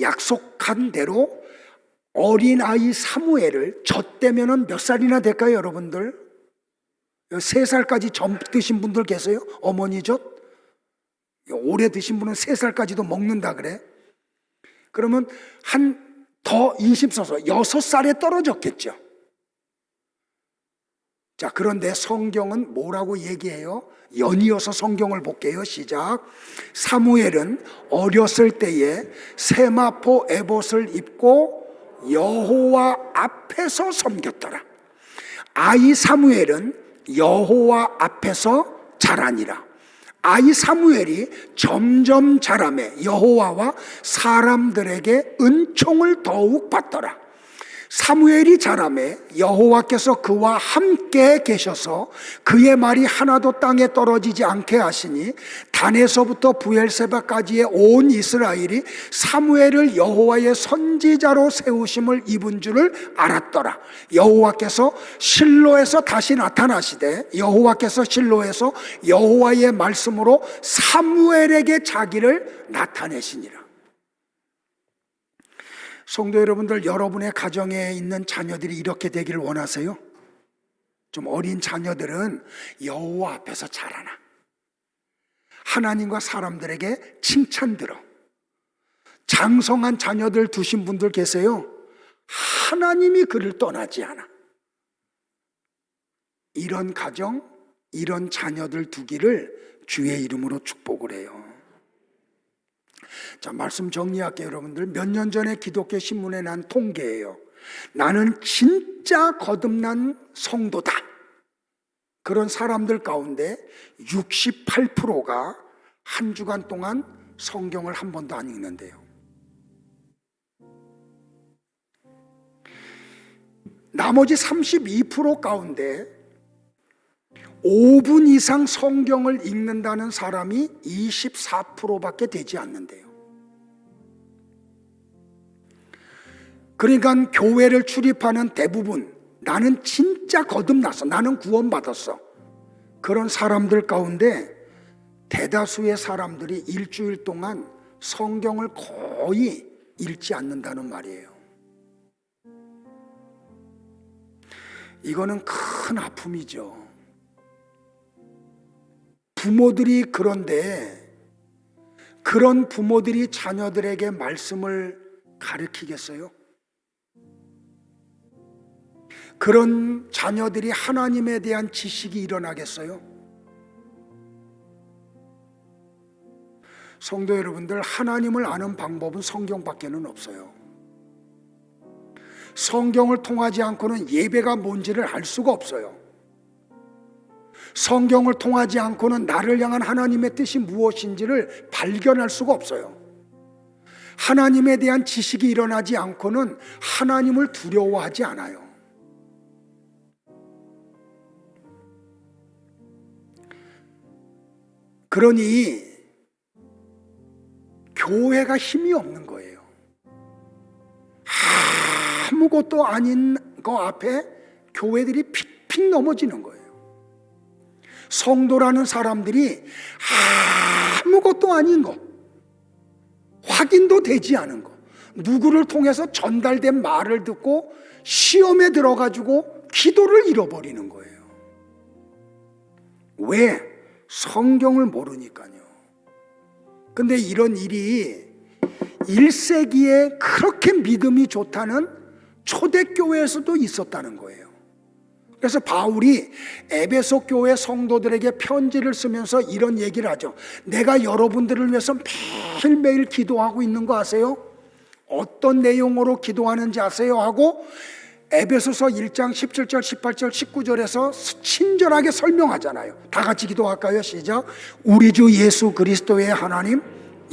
약속한 대로 어린아이 사무엘을 젖대면은 몇 살이나 될까요, 여러분들? 3살까지 젖 드신 분들 계세요? 어머니 젖? 오래 드신 분은 3살까지도 먹는다 그래. 그러면 더 인심 써서 6살에 떨어졌겠죠. 자, 그런데 성경은 뭐라고 얘기해요? 연이어서 성경을 볼게요. 시작. 사무엘은 어렸을 때에 세마포 에봇을 입고 여호와 앞에서 섬겼더라. 아이 사무엘은 여호와 앞에서 자라니라. 아이 사무엘이 점점 자라매 여호와와 사람들에게 은총을 더욱 받더라. 사무엘이 자라매 여호와께서 그와 함께 계셔서 그의 말이 하나도 땅에 떨어지지 않게 하시니 단에서부터 부엘세바까지의 온 이스라엘이 사무엘을 여호와의 선지자로 세우심을 입은 줄을 알았더라. 여호와께서 실로에서 다시 나타나시되 여호와께서 실로에서 여호와의 말씀으로 사무엘에게 자기를 나타내시니라. 성도 여러분들, 여러분의 가정에 있는 자녀들이 이렇게 되기를 원하세요? 좀 어린 자녀들은 여호와 앞에서 자라나. 하나님과 사람들에게 칭찬 들어. 장성한 자녀들 두신 분들 계세요? 하나님이 그를 떠나지 않아. 이런 가정, 이런 자녀들 두기를 주의 이름으로 축복을 해요. 자, 말씀 정리할게요. 여러분들, 몇 년 전에 기독교 신문에 난 통계예요. 나는 진짜 거듭난 성도다. 그런 사람들 가운데 68%가 한 주간 동안 성경을 한 번도 안 읽는데요. 나머지 32% 가운데 5분 이상 성경을 읽는다는 사람이 24%밖에 되지 않는데요. 그러니까 교회를 출입하는 대부분, 나는 진짜 거듭났어, 나는 구원받았어, 그런 사람들 가운데 대다수의 사람들이 일주일 동안 성경을 거의 읽지 않는다는 말이에요. 이거는 큰 아픔이죠. 부모들이 그런데 그런 부모들이 자녀들에게 말씀을 가르치겠어요? 그런 자녀들이 하나님에 대한 지식이 일어나겠어요? 성도 여러분들, 하나님을 아는 방법은 성경밖에는 없어요. 성경을 통하지 않고는 예배가 뭔지를 알 수가 없어요. 성경을 통하지 않고는 나를 향한 하나님의 뜻이 무엇인지를 발견할 수가 없어요. 하나님에 대한 지식이 일어나지 않고는 하나님을 두려워하지 않아요. 그러니 교회가 힘이 없는 거예요. 아무것도 아닌 거 앞에 교회들이 픽픽 넘어지는 거예요. 성도라는 사람들이 아무것도 아닌 거, 확인도 되지 않은 거, 누구를 통해서 전달된 말을 듣고 시험에 들어가지고 기도를 잃어버리는 거예요. 왜? 성경을 모르니까요. 근데 이런 일이 1세기에 그렇게 믿음이 좋다는 초대교회에서도 있었다는 거예요. 그래서 바울이 에베소 교회 성도들에게 편지를 쓰면서 이런 얘기를 하죠. 내가 여러분들을 위해서 매일매일 기도하고 있는 거 아세요? 어떤 내용으로 기도하는지 아세요? 하고 에베소서 1장 17절, 18절, 19절에서 친절하게 설명하잖아요. 다 같이 기도할까요? 시작. 우리 주 예수 그리스도의 하나님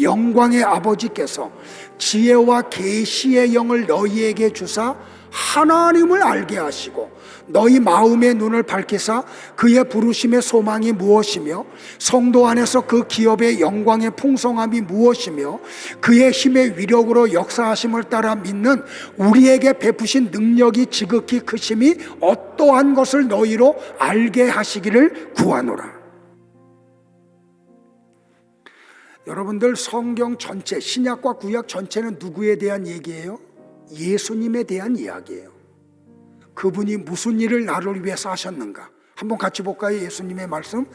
영광의 아버지께서 지혜와 계시의 영을 너희에게 주사 하나님을 알게 하시고 너희 마음의 눈을 밝히사 그의 부르심의 소망이 무엇이며 성도 안에서 그 기업의 영광의 풍성함이 무엇이며 그의 힘의 위력으로 역사하심을 따라 믿는 우리에게 베푸신 능력이 지극히 크심이 어떠한 것을 너희로 알게 하시기를 구하노라. 여러분들, 성경 전체, 신약과 구약 전체는 누구에 대한 얘기예요? 예수님에 대한 이야기예요. 그분이 무슨 일을 나를 위해서 하셨는가? 한번 같이 볼까요? 예수님의 말씀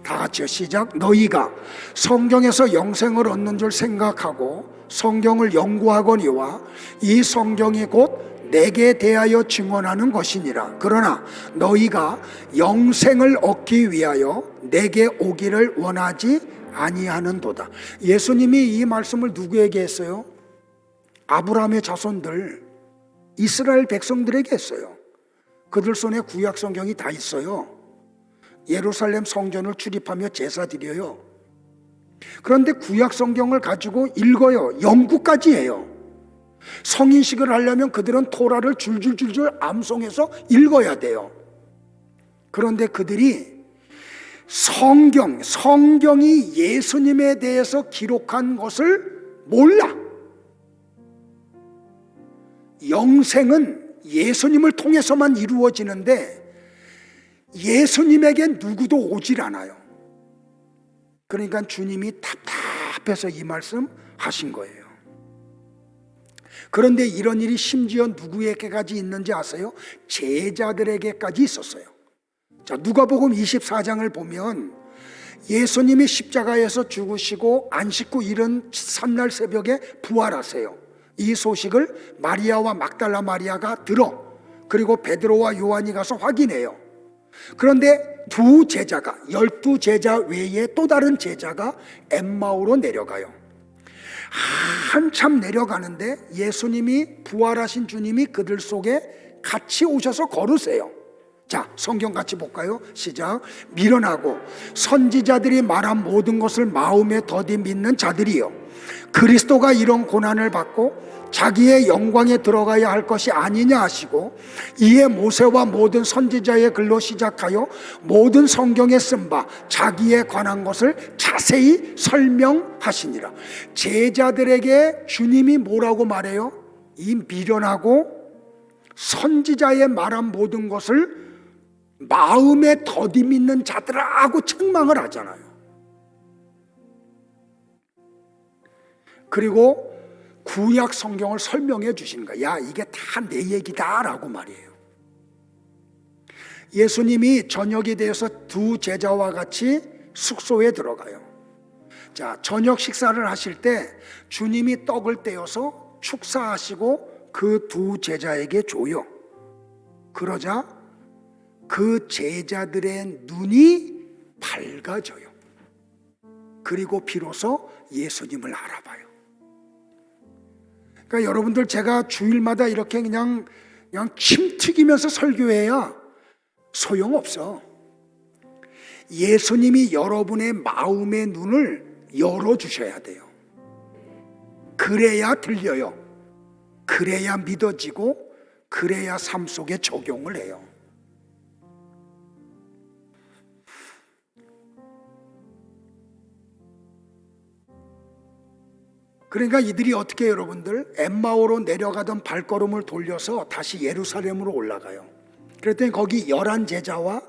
다 같이요. 시작. 너희가 성경에서 영생을 얻는 줄 생각하고 성경을 연구하거니와 이 성경이 곧 내게 대하여 증언하는 것이니라. 그러나 너희가 영생을 얻기 위하여 내게 오기를 원하지 아니하는도다. 예수님이 이 말씀을 누구에게 했어요? 아브라함의 자손들, 이스라엘 백성들에게 했어요. 그들 손에 구약 성경이 다 있어요. 예루살렘 성전을 출입하며 제사 드려요. 그런데 구약 성경을 가지고 읽어요. 연구까지 해요. 성인식을 하려면 그들은 토라를 줄줄줄줄 암송해서 읽어야 돼요. 그런데 그들이 성경이 예수님에 대해서 기록한 것을 몰라. 영생은 예수님을 통해서만 이루어지는데 예수님에겐 누구도 오질 않아요. 그러니까 주님이 답답해서 이 말씀 하신 거예요. 그런데 이런 일이 심지어 누구에게까지 있는지 아세요? 제자들에게까지 있었어요. 자, 누가복음 24장을 보면 예수님이 십자가에서 죽으시고 안식 후 이른 첫날 새벽에 부활하세요. 이 소식을 마리아와 막달라 마리아가 들어 그리고 베드로와 요한이 가서 확인해요. 그런데 두 제자가 12제자 외에 또 다른 제자가 엠마오로 내려가요. 한참 내려가는데 예수님이 부활하신 주님이 그들 속에 같이 오셔서 걸으세요. 자, 성경 같이 볼까요? 시작. 미련하고 선지자들이 말한 모든 것을 마음에 더디 믿는 자들이요, 그리스도가 이런 고난을 받고 자기의 영광에 들어가야 할 것이 아니냐 하시고 이에 모세와 모든 선지자의 글로 시작하여 모든 성경에 쓴 바 자기에 관한 것을 자세히 설명하시니라. 제자들에게 주님이 뭐라고 말해요? 이 미련하고 선지자의 말한 모든 것을 마음에 더디 믿는 자들하고 책망을 하잖아요. 그리고 구약 성경을 설명해 주시는 거야. 야, 이게 다 내 얘기다 라고 말이에요. 예수님이 저녁이 되어서 두 제자와 같이 숙소에 들어가요. 자, 저녁 식사를 하실 때 주님이 떡을 떼어서 축사하시고 그 두 제자에게 줘요. 그러자 그 제자들의 눈이 밝아져요. 그리고 비로소 예수님을 알아봐요. 그러니까 여러분들, 제가 주일마다 이렇게 그냥 침 튀기면서 설교해야 소용없어. 예수님이 여러분의 마음의 눈을 열어주셔야 돼요. 그래야 들려요. 그래야 믿어지고 그래야 삶 속에 적용을 해요. 그러니까 이들이 어떻게, 여러분들, 엠마오로 내려가던 발걸음을 돌려서 다시 예루살렘으로 올라가요. 그랬더니 거기 11제자와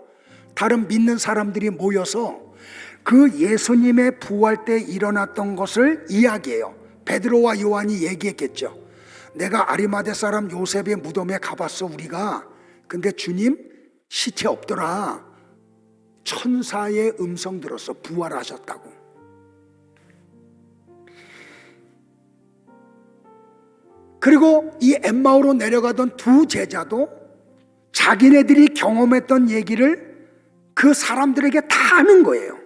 다른 믿는 사람들이 모여서 그 예수님의 부활 때 일어났던 것을 이야기해요. 베드로와 요한이 얘기했겠죠. 내가 아리마대 사람 요셉의 무덤에 가봤어, 우리가. 근데 주님 시체 없더라. 천사의 음성 들었어. 부활하셨다고. 그리고 이 엠마오로 내려가던 두 제자도 자기네들이 경험했던 얘기를 그 사람들에게 다 하는 거예요.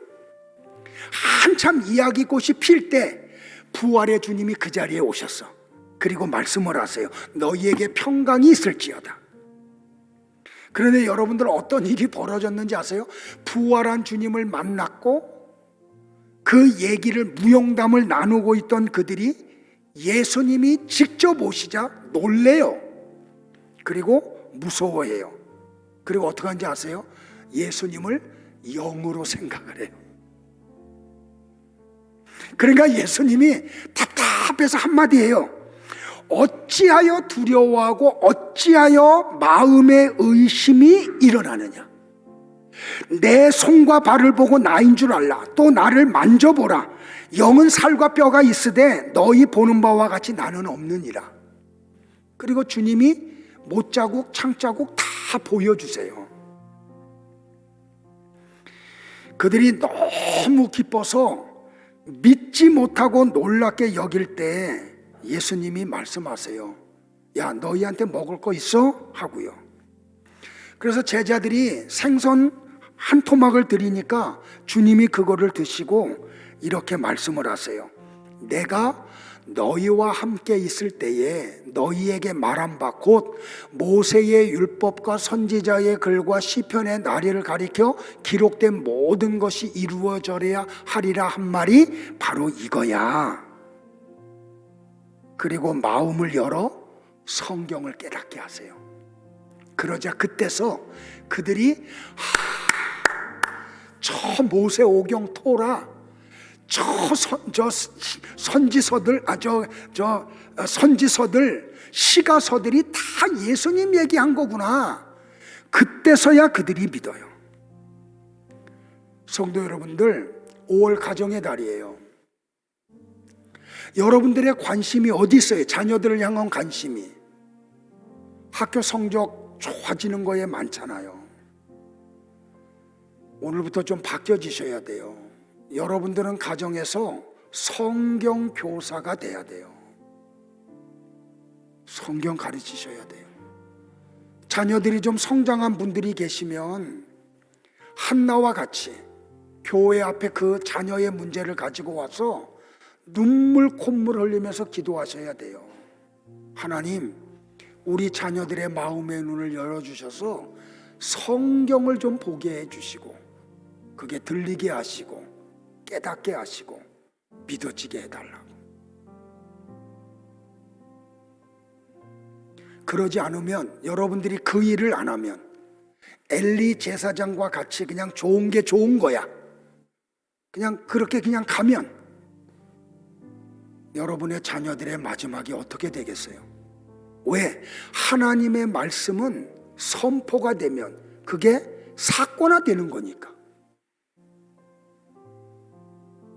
한참 이야기꽃이 필 때 부활의 주님이 그 자리에 오셨어. 그리고 말씀을 하세요. 너희에게 평강이 있을지어다. 그런데 여러분들 어떤 일이 벌어졌는지 아세요? 부활한 주님을 만났고 그 얘기를 무용담을 나누고 있던 그들이 예수님이 직접 오시자 놀래요. 그리고 무서워해요. 그리고 어떻게 하는지 아세요? 예수님을 영으로 생각을 해요. 그러니까 예수님이 답답해서 한마디 해요. 어찌하여 두려워하고 어찌하여 마음의 의심이 일어나느냐. 내 손과 발을 보고 나인 줄 알라. 또 나를 만져보라. 영은 살과 뼈가 있으되 너희 보는 바와 같이 나는 없느니라. 그리고 주님이 못자국 창자국 다 보여주세요. 그들이 너무 기뻐서 믿지 못하고 놀랍게 여길 때 예수님이 말씀하세요. 야, 너희한테 먹을 거 있어? 하고요. 그래서 제자들이 생선 한 토막을 드리니까 주님이 그거를 드시고 이렇게 말씀을 하세요. 내가 너희와 함께 있을 때에 너희에게 말한 바 곧 모세의 율법과 선지자의 글과 시편의 나리를 가리켜 기록된 모든 것이 이루어져야 하리라 한 말이 바로 이거야. 그리고 마음을 열어 성경을 깨닫게 하세요. 그러자 그때서 그들이 저 모세오경 토라 선지서들 시가서들이 다 예수님 얘기한 거구나. 그때서야 그들이 믿어요. 성도 여러분들, 5월 가정의 달이에요. 여러분들의 관심이 어디 있어요? 자녀들을 향한 관심이. 학교 성적 좋아지는 거에 많잖아요. 오늘부터 좀 바뀌어지셔야 돼요. 여러분들은 가정에서 성경 교사가 돼야 돼요. 성경 가르치셔야 돼요. 자녀들이 좀 성장한 분들이 계시면 한나와 같이 교회 앞에 그 자녀의 문제를 가지고 와서 눈물 콧물 흘리면서 기도하셔야 돼요. 하나님, 우리 자녀들의 마음의 눈을 열어주셔서 성경을 좀 보게 해주시고 그게 들리게 하시고 깨닫게 하시고 믿어지게 해달라고. 그러지 않으면, 여러분들이 그 일을 안 하면 엘리 제사장과 같이 그냥 좋은 게 좋은 거야, 그냥 그렇게 그냥 가면 여러분의 자녀들의 마지막이 어떻게 되겠어요? 왜? 하나님의 말씀은 선포가 되면 그게 사건화되는 거니까.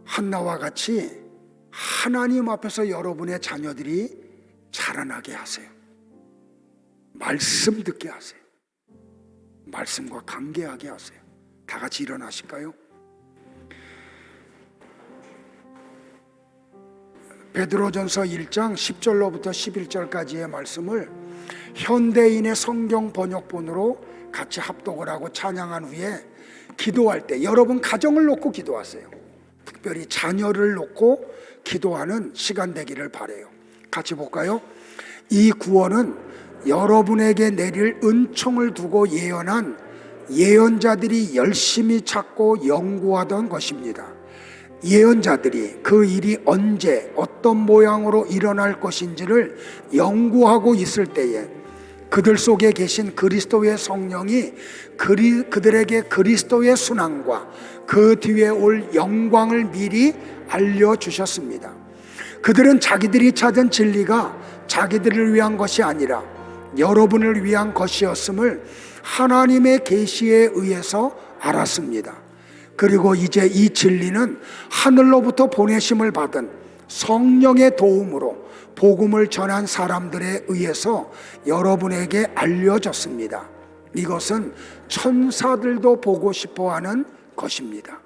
한나와 같이 하나님 앞에서 여러분의 자녀들이 자라나게 하세요. 말씀 듣게 하세요. 말씀과 관계하게 하세요. 다 같이 일어나실까요? 베드로전서 1장 10절로부터 11절까지의 말씀을 현대인의 성경 번역본으로 같이 합독을 하고 찬양한 후에 기도할 때 여러분 가정을 놓고 기도하세요. 특별히 자녀를 놓고 기도하는 시간 되기를 바라요. 같이 볼까요? 이 구원은 여러분에게 내릴 은총을 두고 예언한 예언자들이 열심히 찾고 연구하던 것입니다. 예언자들이 그 일이 언제 어떤 모양으로 일어날 것인지를 연구하고 있을 때에 그들 속에 계신 그리스도의 성령이 그들에게 그리스도의 순환과 그 뒤에 올 영광을 미리 알려주셨습니다. 그들은 자기들이 찾은 진리가 자기들을 위한 것이 아니라 여러분을 위한 것이었음을 하나님의 계시에 의해서 알았습니다. 그리고 이제 이 진리는 하늘로부터 보내심을 받은 성령의 도움으로 복음을 전한 사람들에 의해서 여러분에게 알려졌습니다. 이것은 천사들도 보고 싶어하는 것입니다.